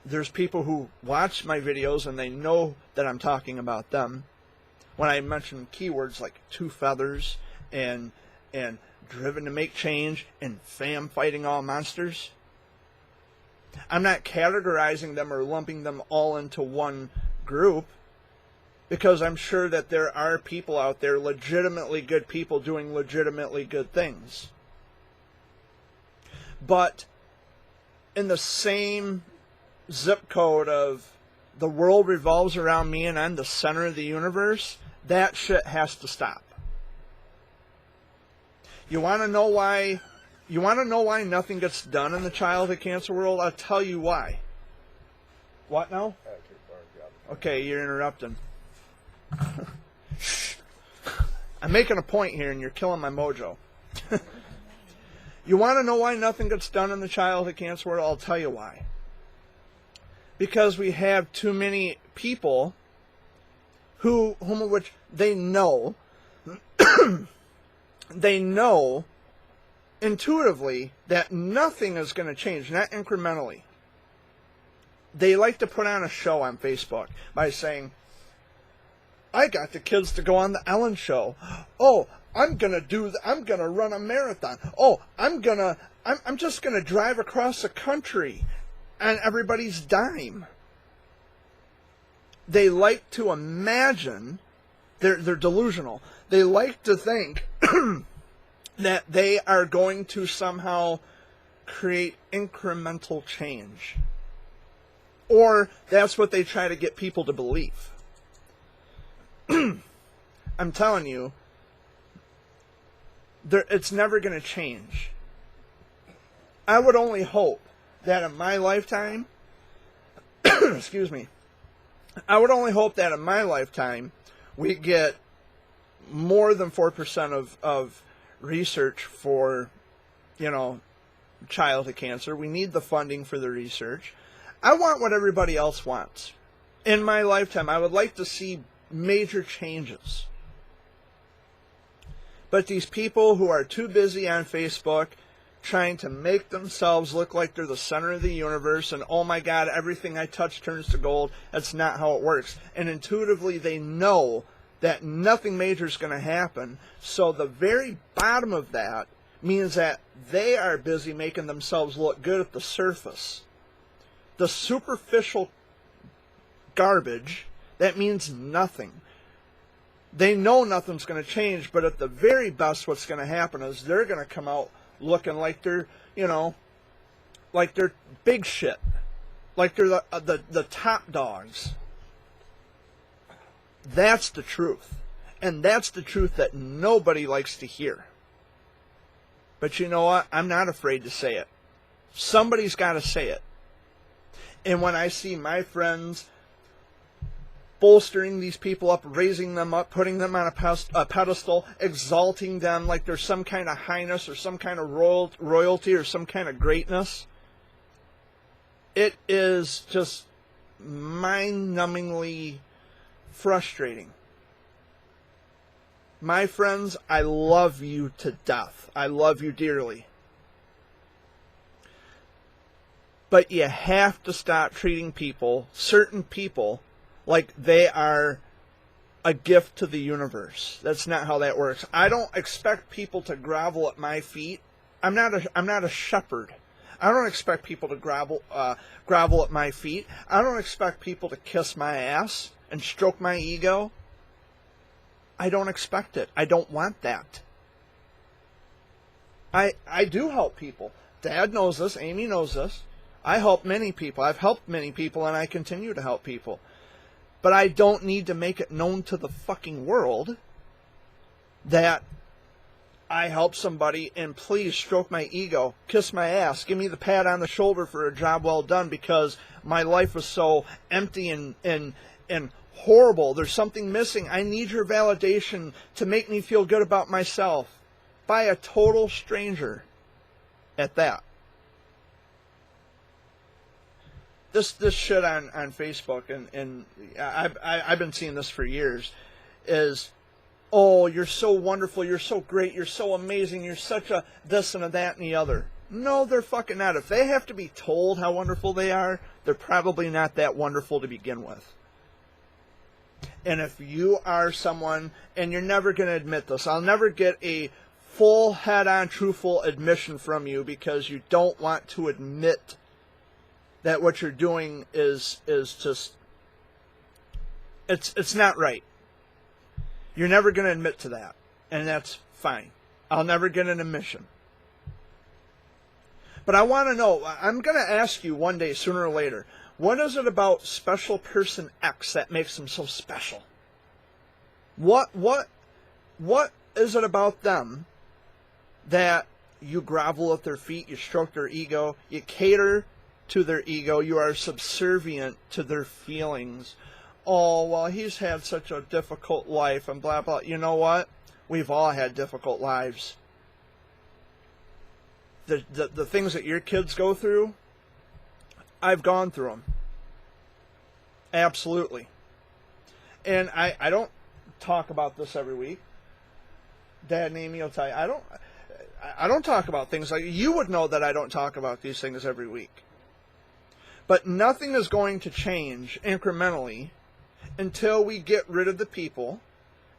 There's people who watch my videos and they know that I'm talking about them. When I mention keywords like two feathers and driven to make change and fam fighting all monsters, I'm not categorizing them or lumping them all into one group, because I'm sure that there are people out there, legitimately good people, doing legitimately good things. But in the same zip code of the world revolves around me and I'm the center of the universe, that shit has to stop. You want to know why? You want to know why nothing gets done in the childhood cancer world? I'll tell you why. What now? Okay, you're interrupting. I'm making a point here and you're killing my mojo. You want to know why nothing gets done in the childhood cancer world? I'll tell you why. Because we have too many people whom of which they know, they know intuitively that nothing is going to change, not incrementally. They like to put on a show on Facebook by saying, I got the kids to go on the Ellen show. Oh, I'm gonna run a marathon. Oh, I'm just gonna drive across the country on everybody's dime. They like to imagine, they're delusional. They like to think that they are going to somehow create incremental change. Or that's what they try to get people to believe. I'm telling you, it's never going to change. I would only hope that in my lifetime, excuse me, I would only hope that in my lifetime we get more than 4% of research for, childhood cancer. We need the funding for the research. I want what everybody else wants. In my lifetime, I would like to see major changes. But these people who are too busy on Facebook trying to make themselves look like they're the center of the universe and, oh my God, everything I touch turns to gold, that's not how it works. And intuitively they know that nothing major is going to happen. So the very bottom of that means that they are busy making themselves look good at the surface. The superficial garbage, that means nothing. They know nothing's going to change, but at the very best what's going to happen is they're going to come out looking like they're, like they're big shit. Like they're the top dogs. That's the truth. And that's the truth that nobody likes to hear. But you know what? I'm not afraid to say it. Somebody's got to say it. And when I see my friends bolstering these people up, raising them up, putting them on a pedestal, exalting them like there's some kind of highness or some kind of royalty or some kind of greatness, it is just mind-numbingly frustrating. My friends, I love you to death. I love you dearly. But you have to stop treating people, certain people, like they are a gift to the universe. That's not how that works. I don't expect people to grovel at my feet. I'm not a shepherd. I don't expect people to grovel at my feet. I don't expect people to kiss my ass and stroke my ego. I don't expect it. I don't want that. I do help people. Dad knows this. Amy knows this. I help many people. I've helped many people, and I continue to help people. But I don't need to make it known to the fucking world that I help somebody and please stroke my ego, kiss my ass, give me the pat on the shoulder for a job well done because my life was so empty and horrible. There's something missing. I need your validation to make me feel good about myself by a total stranger at that. This shit on Facebook, and I've been seeing this for years, is, oh, you're so wonderful, you're so great, you're so amazing, you're such a this and a that and the other. No, they're fucking not. If they have to be told how wonderful they are, they're probably not that wonderful to begin with. And if you are someone, and you're never going to admit this, I'll never get a full head-on truthful admission from you because you don't want to admit that what you're doing is just, it's not right. You're never going to admit to that, and that's fine. I'll never get an admission. But I want to know, I'm going to ask you one day, sooner or later, what is it about special person X that makes them so special? What is it about them that you grovel at their feet, you stroke their ego, you cater to their ego, you are subservient to their feelings? oh, well, he's had such a difficult life and blah, blah. You know what? We've all had difficult lives. The things that your kids go through, I've gone through them. Absolutely. And I don't talk about this every week. Dad and Amy will tell you, I don't talk about things like, you would know that I don't talk about these things every week. But nothing is going to change incrementally until we get rid of the people,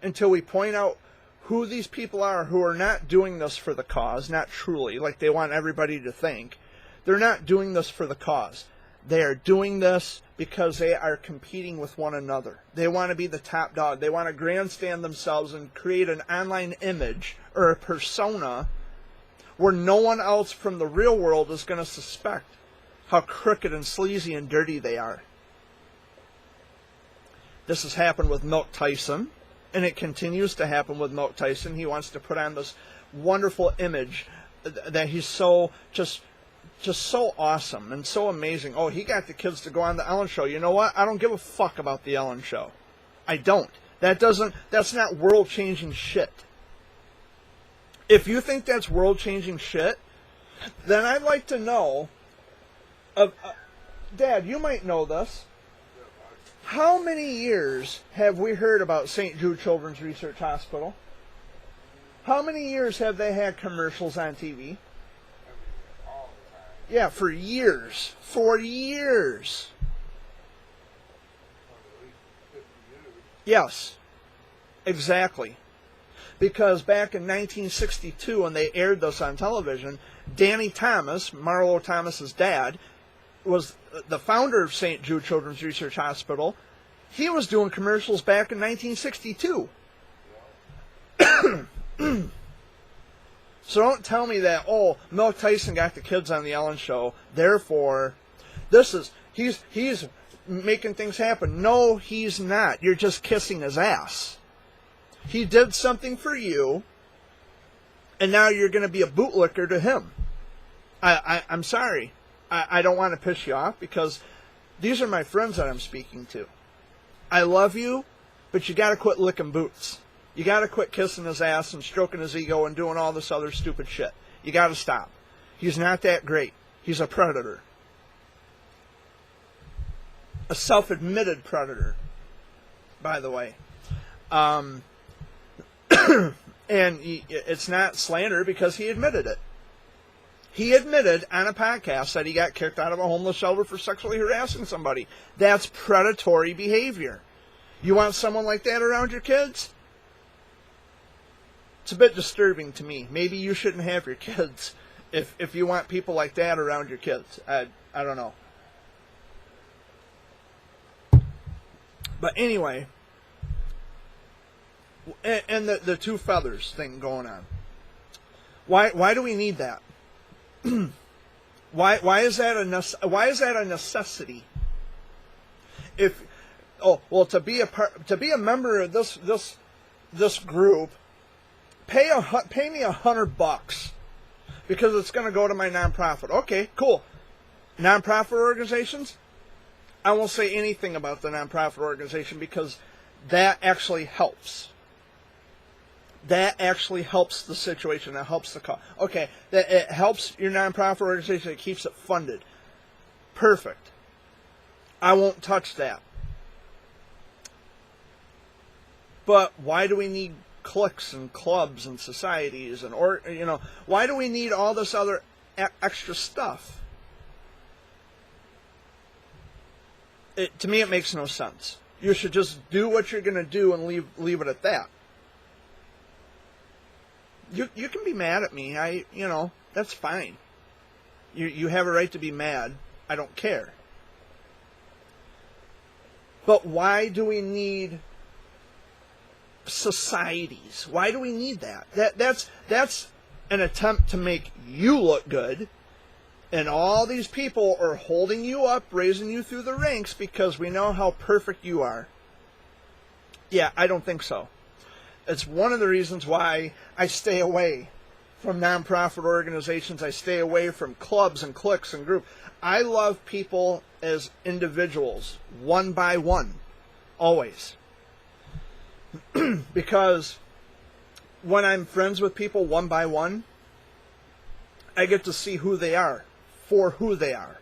until we point out who these people are who are not doing this for the cause, not truly, like they want everybody to think. They're not doing this for the cause. They are doing this because they are competing with one another. They want to be the top dog. They want to grandstand themselves and create an online image or a persona where no one else from the real world is going to suspect how crooked and sleazy and dirty they are. This has happened with Milk Tyson, and it continues to happen with Milk Tyson. He wants to put on this wonderful image that he's so just so awesome and so amazing. Oh, he got the kids to go on the Ellen Show. You know what? I don't give a fuck about the Ellen Show. I don't. That's not world-changing shit. If you think that's world-changing shit, then I'd like to know, Dad, you might know this. How many years have we heard about St. Jude Children's Research Hospital? How many years have they had commercials on TV? Yeah, for years. For years. Yes, exactly. Because back in 1962, when they aired this on television, Danny Thomas, Marlo Thomas's dad, was the founder of St. Jude Children's Research Hospital. He was doing commercials back in 1962. So don't tell me that, oh, Milk Tyson got the kids on the Ellen Show, therefore, he's making things happen. No, he's not. You're just kissing his ass. He did something for you, and now you're going to be a bootlicker to him. I'm sorry. I don't want to piss you off, because these are my friends that I'm speaking to. I love you, but you got to quit licking boots. You got to quit kissing his ass and stroking his ego and doing all this other stupid shit. You got to stop. He's not that great. He's a predator. A self-admitted predator, by the way. And it's not slander because he admitted it. He admitted on a podcast that he got kicked out of a homeless shelter for sexually harassing somebody. That's predatory behavior. You want someone like that around your kids? It's a bit disturbing to me. Maybe you shouldn't have your kids if you want people like that around your kids. I don't know. But anyway, and the two feathers thing going on. Why do we need that? Why is that a necessity? To be a member of this group, pay me $100 because it's going to go to my nonprofit. Okay, cool. Nonprofit organizations, I won't say anything about the nonprofit organization because that actually helps. That actually helps the situation. That helps the cause. Okay, that it helps your nonprofit organization. It keeps it funded. Perfect. I won't touch that. But why do we need cliques and clubs and societies and why do we need all this other extra stuff? To me, it makes no sense. You should just do what you're going to do and leave it at that. You can be mad at me. That's fine. You have a right to be mad. I don't care. But why do we need societies? Why do we need that? That's an attempt to make you look good, and all these people are holding you up, raising you through the ranks because we know how perfect you are. Yeah, I don't think so. It's one of the reasons why I stay away from nonprofit organizations. I stay away from clubs and cliques and groups. I love people as individuals, one by one. Always. Because when I'm friends with people one by one, I get to see who they are for who they are.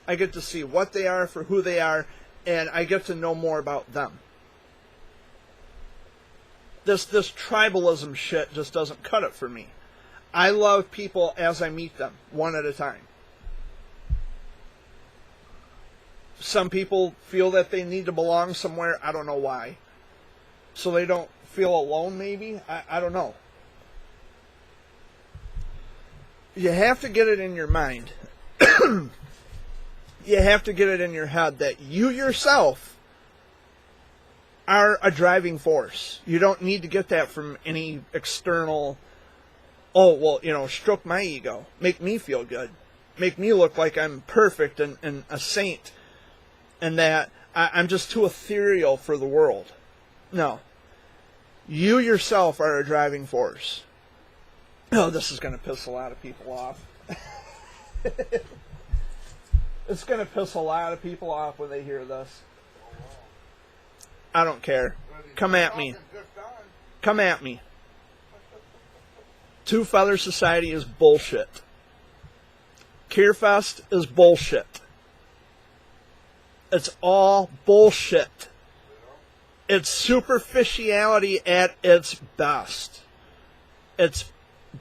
I get to see what they are for who they are, and I get to know more about them. This tribalism shit just doesn't cut it for me. I love people as I meet them, one at a time. Some people feel that they need to belong somewhere. I don't know why. So they don't feel alone, maybe? I don't know. You have to get it in your mind. You have to get it in your head that you yourself are a driving force. You don't need to get that from any external, oh, well, stroke my ego. Make me feel good. Make me look like I'm perfect and a saint. And that I'm just too ethereal for the world. No. You yourself are a driving force. Oh, this is going to piss a lot of people off. It's going to piss a lot of people off when they hear this. I don't care. Come at me. Come at me. Two Feather Society is bullshit. Kierfest is bullshit. It's all bullshit. It's superficiality at its best. It's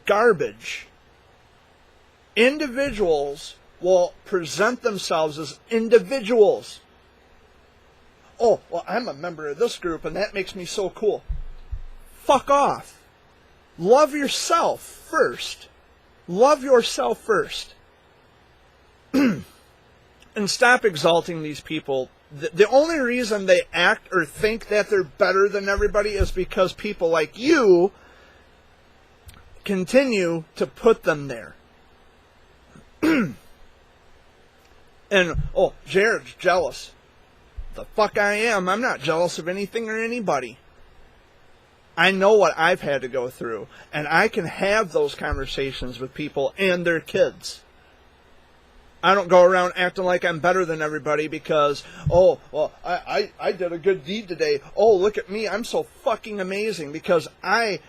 garbage. Individuals will present themselves as individuals. Oh, well, I'm a member of this group and that makes me so cool. Fuck off. Love yourself first. Love yourself first. And stop exalting these people. The only reason they act or think that they're better than everybody is because people like you continue to put them there. And, oh, Jared's jealous. The fuck I am. I'm not jealous of anything or anybody. I know what I've had to go through. And I can have those conversations with people and their kids. I don't go around acting like I'm better than everybody because, oh, well, I did a good deed today. Oh, look at me. I'm so fucking amazing because I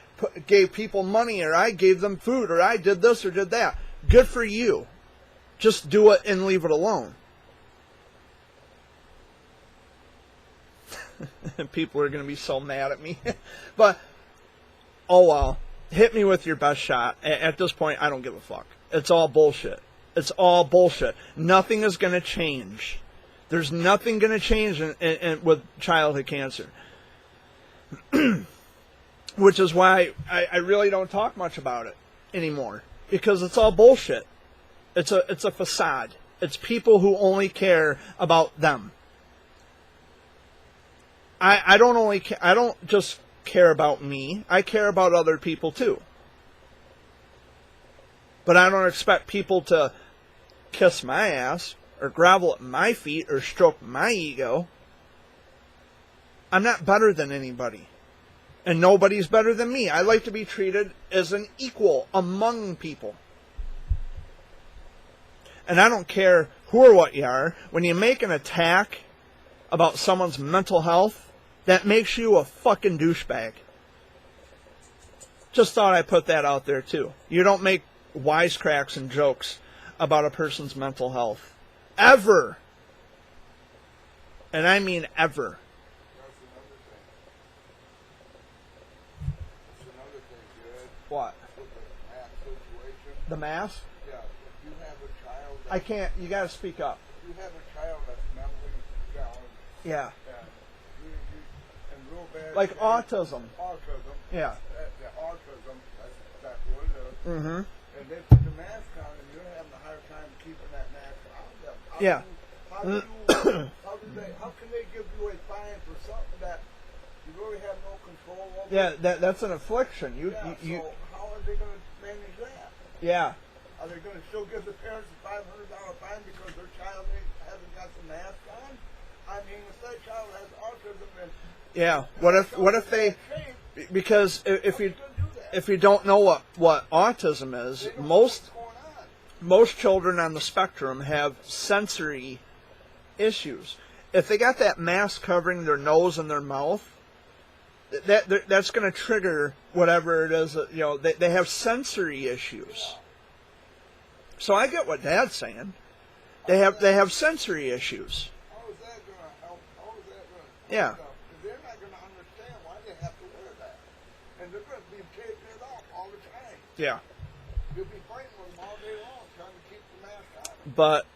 gave people money or I gave them food or I did this or did that. Good for you. Just do it and leave it alone. People are going to be so mad at me. But, oh well. Hit me with your best shot. At this point, I don't give a fuck. It's all bullshit. It's all bullshit. Nothing is going to change. There's nothing going to change with childhood cancer. Which is why I really don't talk much about it anymore. Because it's all bullshit. It's a facade. It's people who only care about them. I don't just care about me. I care about other people too. But I don't expect people to kiss my ass or grovel at my feet or stroke my ego. I'm not better than anybody. And nobody's better than me. I like to be treated as an equal among people. And I don't care who or what you are. When you make an attack about someone's mental health, that makes you a fucking douchebag. Just thought I'd put that out there too. You don't make wisecracks and jokes about a person's mental health. Ever. And I mean ever. That's another thing, Jared. What? With the mask situation. The mask? Yeah, if you have a child that, I can't. You gotta speak up. if you have a child that's mentally challenged Yeah. and you in real bad Like shape, autism. autism. Yeah. The autism, that's what it is. Mm-hmm. And they put the mask on, and you're having a hard time keeping that mask on them. Yeah. How can they give you a fine for something that you really have no control over? Yeah, that's an affliction. You So how are they going to manage that? yeah. Are they going to still give the parents a $500 fine because their child hasn't got the mask on? I mean, if that child has autism, then Yeah. What if they? Because if you don't know what autism is, most children on the spectrum have sensory issues, if they got that mask covering their nose and their mouth, that's going to trigger whatever it is. You know, they have sensory issues. So I get what Dad's saying. They have sensory issues. How is that going to help? How is that going to Yeah. Because they're not going to understand why they have to wear that. And they're going to be taking it off all the time. Yeah. You'll be fighting with them all day long trying to keep the mask on. But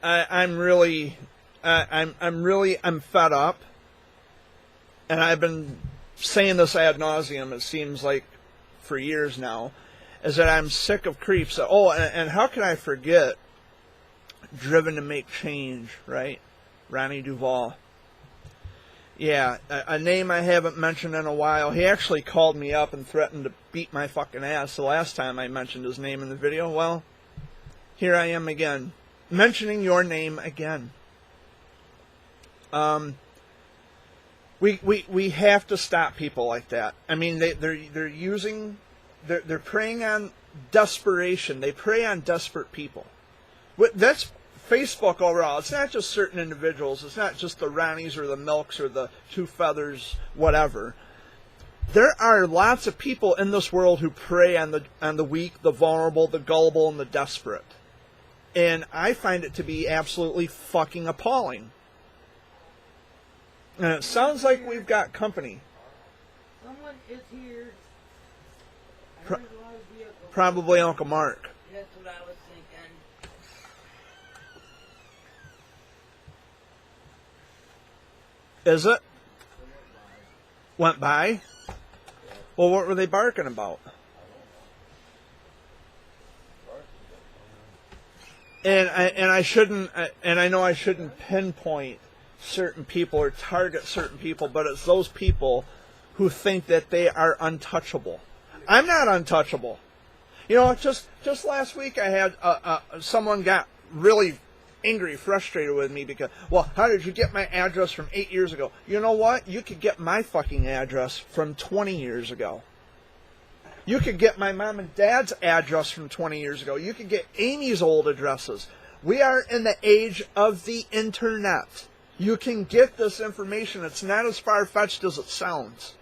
I'm fed up. And I've been saying this ad nauseum, it seems like, for years now, is that I'm sick of creeps. Oh, and how can I forget Driven to Make Change, right? Ronnie Duvall. Yeah, a name I haven't mentioned in a while. He actually called me up and threatened to beat my fucking ass the last time I mentioned his name in the video. Well, here I am again, mentioning your name again. We have to stop people like that. I mean, they're preying on desperation. They prey on desperate people. That's Facebook overall. It's not just certain individuals. It's not just the Ronnies or the Milks or the Two Feathers, whatever. There are lots of people in this world who prey on the weak, the vulnerable, the gullible, and the desperate. And I find it to be absolutely fucking appalling. And it sounds like we've got company. Someone is here. I Pro- heard a lot of vehicles. Probably Uncle Mark. That's what I was thinking. Is it? Went by? Well, what were they barking about? And I shouldn't, and I know I shouldn't pinpoint certain people or target certain people, but it's those people who think that they are untouchable. I'm not untouchable. You know, just last week I had someone got really angry, frustrated with me because, well, how did you get my address from 8 years ago? You know what? You could get my fucking address from 20 years ago. You could get my mom and dad's address from 20 years ago. You could get Amy's old addresses. We are in the age of the internet. You can get this information. It's not as far-fetched as it sounds.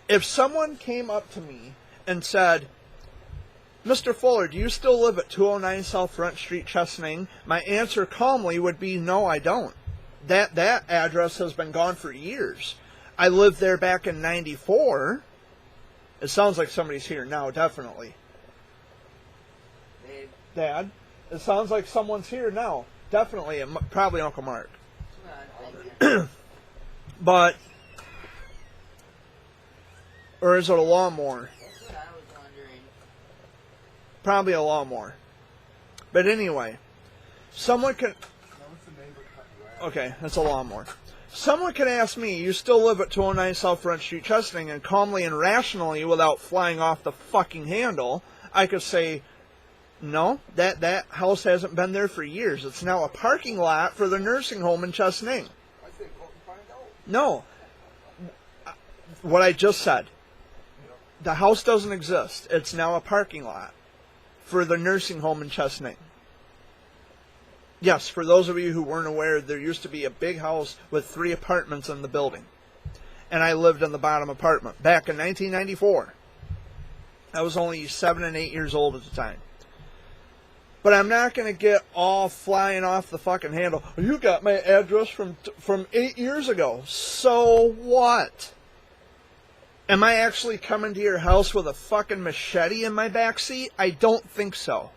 If someone came up to me and said, Mr. Fuller, do you still live at 209 South Front Street, Chesaning? My answer calmly would be, no, I don't. That address has been gone for years. I lived there back in 94. It sounds like somebody's here now, definitely. Babe, Dad, it sounds like someone's here now. Definitely, probably Uncle Mark. that's what I'm thinking. But, or is it a lawnmower? That's what I was wondering. Probably a lawnmower. But anyway, someone can... Okay, that's a lawnmower. Someone can ask me, you still live at 209 South Front Street, Chesaning, and calmly and rationally, without flying off the fucking handle, I could say, no, that house hasn't been there for years. It's now a parking lot for the nursing home in Chesaning. I think go and find out. No. What I just said. The house doesn't exist. It's now a parking lot for the nursing home in Chesaning. Yes, for those of you who weren't aware, there used to be a big house with 3 apartments in the building. And I lived in the bottom apartment back in 1994. I was only 7 and 8 years old at the time. But I'm not going to get all flying off the fucking handle. You got my address from 8 years ago. So what? Am I actually coming to your house with a fucking machete in my backseat? I don't think so.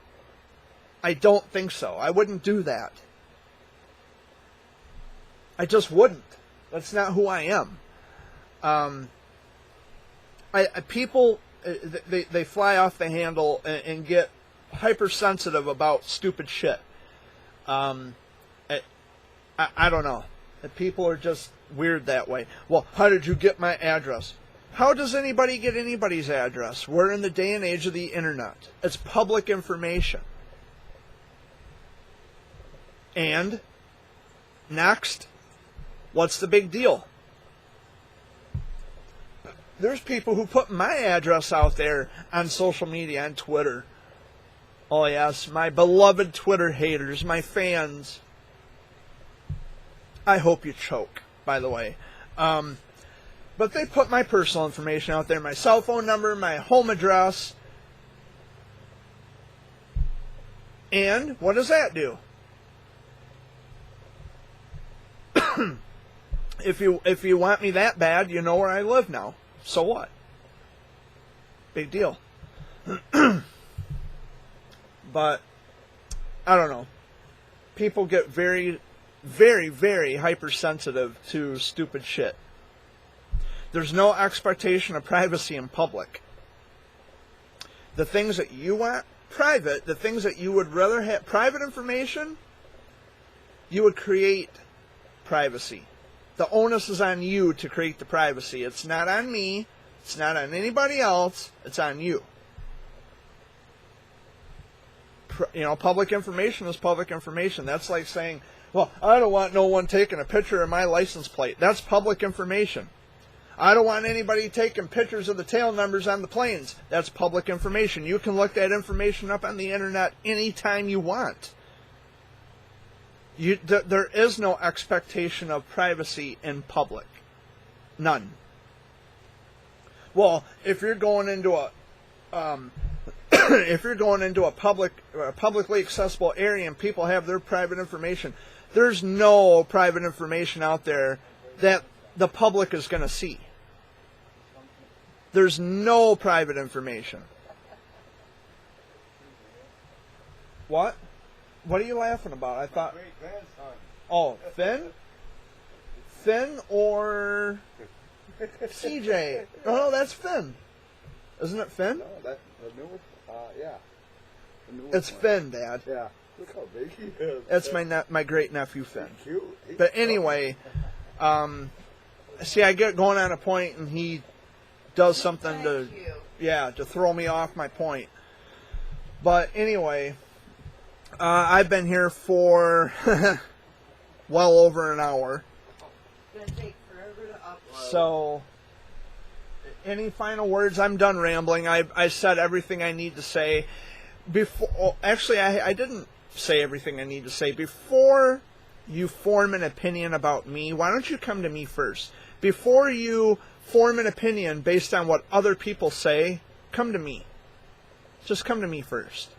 I don't think so. I wouldn't do that. I just wouldn't. That's not who I am. People, they fly off the handle and get hypersensitive about stupid shit. I don't know. People are just weird that way. Well, how did you get my address? How does anybody get anybody's address? We're in the day and age of the internet. It's public information. And next, what's the big deal? There's people who put my address out there on social media, on Twitter. Oh yes, my beloved Twitter haters, my fans. I hope you choke, by the way. But they put my personal information out there, my cell phone number, my home address. And what does that do? If you want me that bad, you know where I live now. So what? Big deal. But I don't know. People get very, very, very hypersensitive to stupid shit. There's no expectation of privacy in public. The things that you want private, the things that you would rather have private information, you would create privacy. The onus is on you to create the privacy. It's not on me. It's not on anybody else. It's on you. Public information is public information. That's like saying, well, I don't want no one taking a picture of my license plate. That's public information. I don't want anybody taking pictures of the tail numbers on the planes. That's public information. You can look that information up on the internet anytime you want. There is no expectation of privacy in public. None. Well, if you're going into a publicly accessible area and people have their private information, there's no private information out there that the public is going to see. There's no private information. What? What are you laughing about? I thought. Great grandson. Oh, Finn? Finn or CJ? Oh, that's Finn. Isn't it Finn? No, that's the newest. Yeah. The newest It's one. Finn, Dad. Yeah. Look how big he is. That's my great nephew Finn. Cute. He's But anyway, see, I get going on a point and he does something to, Thank you. to throw me off my point. But anyway, I've been here for well over an hour. It's gonna take forever to upload. So, any final words? I'm done rambling. I said everything I need to say. Actually, I didn't say everything I need to say. Before you form an opinion about me, why don't you come to me first? Before you form an opinion based on what other people say, come to me. Just come to me first.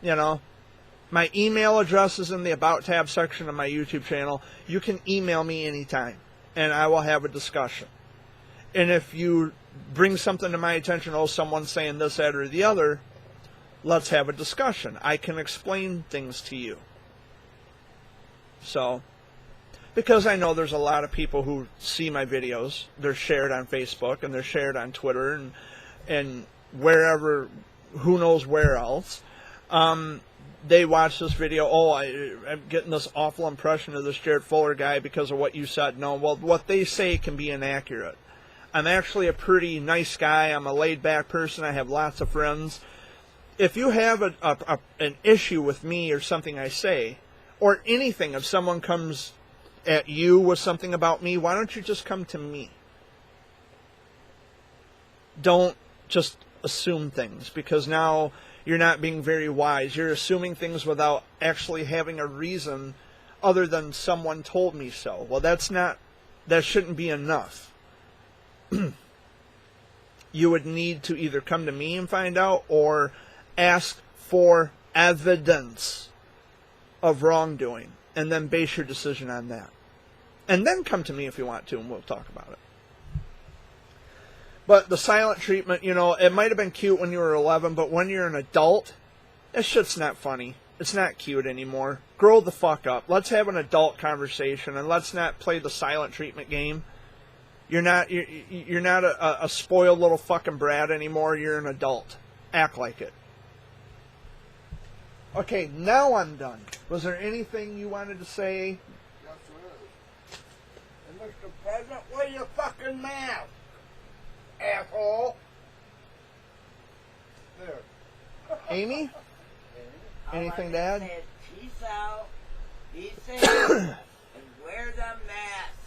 My email address is in the About tab section of my YouTube channel. You can email me anytime, and I will have a discussion. And if you bring something to my attention, someone's saying this, that, or the other, let's have a discussion. I can explain things to you. So, because I know there's a lot of people who see my videos. They're shared on Facebook, and they're shared on Twitter, and wherever, who knows where else. They watch this video, I'm getting this awful impression of this Jared Fuller guy because of what you said. No, well, what they say can be inaccurate. I'm actually a pretty nice guy. I'm a laid-back person. I have lots of friends. If you have an issue with me or something I say, or anything, if someone comes at you with something about me, why don't you just come to me? Don't just assume things, because now you're not being very wise. You're assuming things without actually having a reason other than someone told me so. Well, that shouldn't be enough. You would need to either come to me and find out or ask for evidence of wrongdoing and then base your decision on that. And then come to me if you want to and we'll talk about it. But the silent treatment, it might have been cute when you were 11, but when you're an adult, that shit's not funny. It's not cute anymore. Grow the fuck up. Let's have an adult conversation and let's not play the silent treatment game. You're not a spoiled little fucking brat anymore. You're an adult. Act like it. Okay, now I'm done. Was there anything you wanted to say? Yes, there is. And Mr. President, wear your fucking mask, asshole. There. Amy? All Anything I'm to add? gonna say is peace out, be safe, and wear the masks.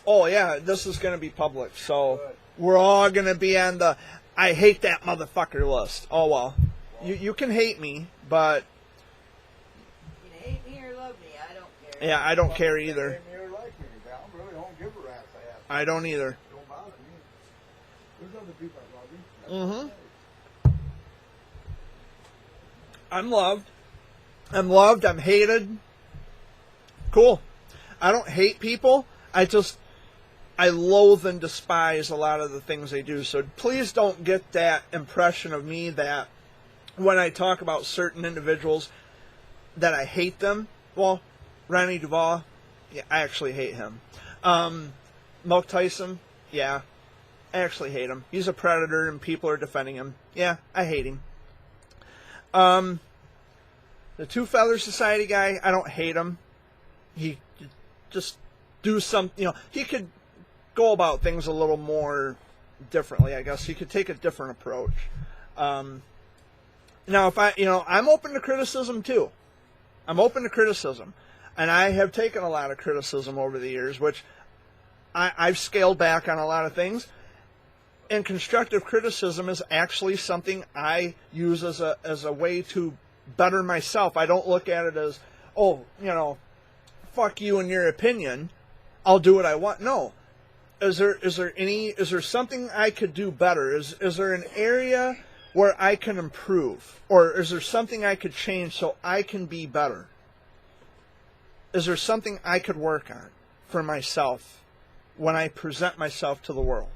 Oh, yeah, this is going to be public, so we're all going to be on the I hate that motherfucker list. Oh, well. You can hate me, but Yeah, I don't care They either. hate me or like me. I really don't give a rat's ass. I don't either. Don't bother me. There's other people that love me. Mm-hmm. I'm loved. I'm loved. I'm hated. Cool. I don't hate people. I loathe and despise a lot of the things they do. So please don't get that impression of me that when I talk about certain individuals that I hate them. Well, Ronnie Duval, yeah, I actually hate him. Mike Tyson, yeah, I actually hate him. He's a predator and people are defending him. Yeah, I hate him. The Two Feather Society guy, I don't hate him. He just do some, he could go about things a little more differently, I guess. He could take a different approach. Now, if I'm open to criticism too. I'm open to criticism. And I have taken a lot of criticism over the years, which I've scaled back on a lot of things. And constructive criticism is actually something I use as a way to better myself. I don't look at it as, fuck you and your opinion. I'll do what I want. No. Is there something I could do better? Is there an area where I can improve? Or is there something I could change so I can be better? Is there something I could work on for myself when I present myself to the world?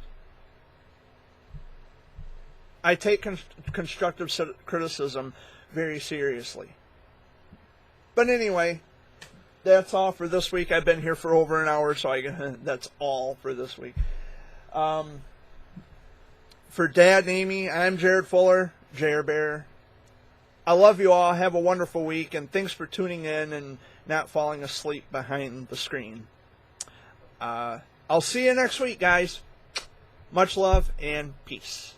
I take constructive criticism very seriously. But anyway, that's all for this week. I've been here for over an hour, so that's all for this week. For Dad and Amy, I'm Jared Fuller, Jer Bear. I love you all. Have a wonderful week, and thanks for tuning in and not falling asleep behind the screen. I'll see you next week, guys. Much love and peace.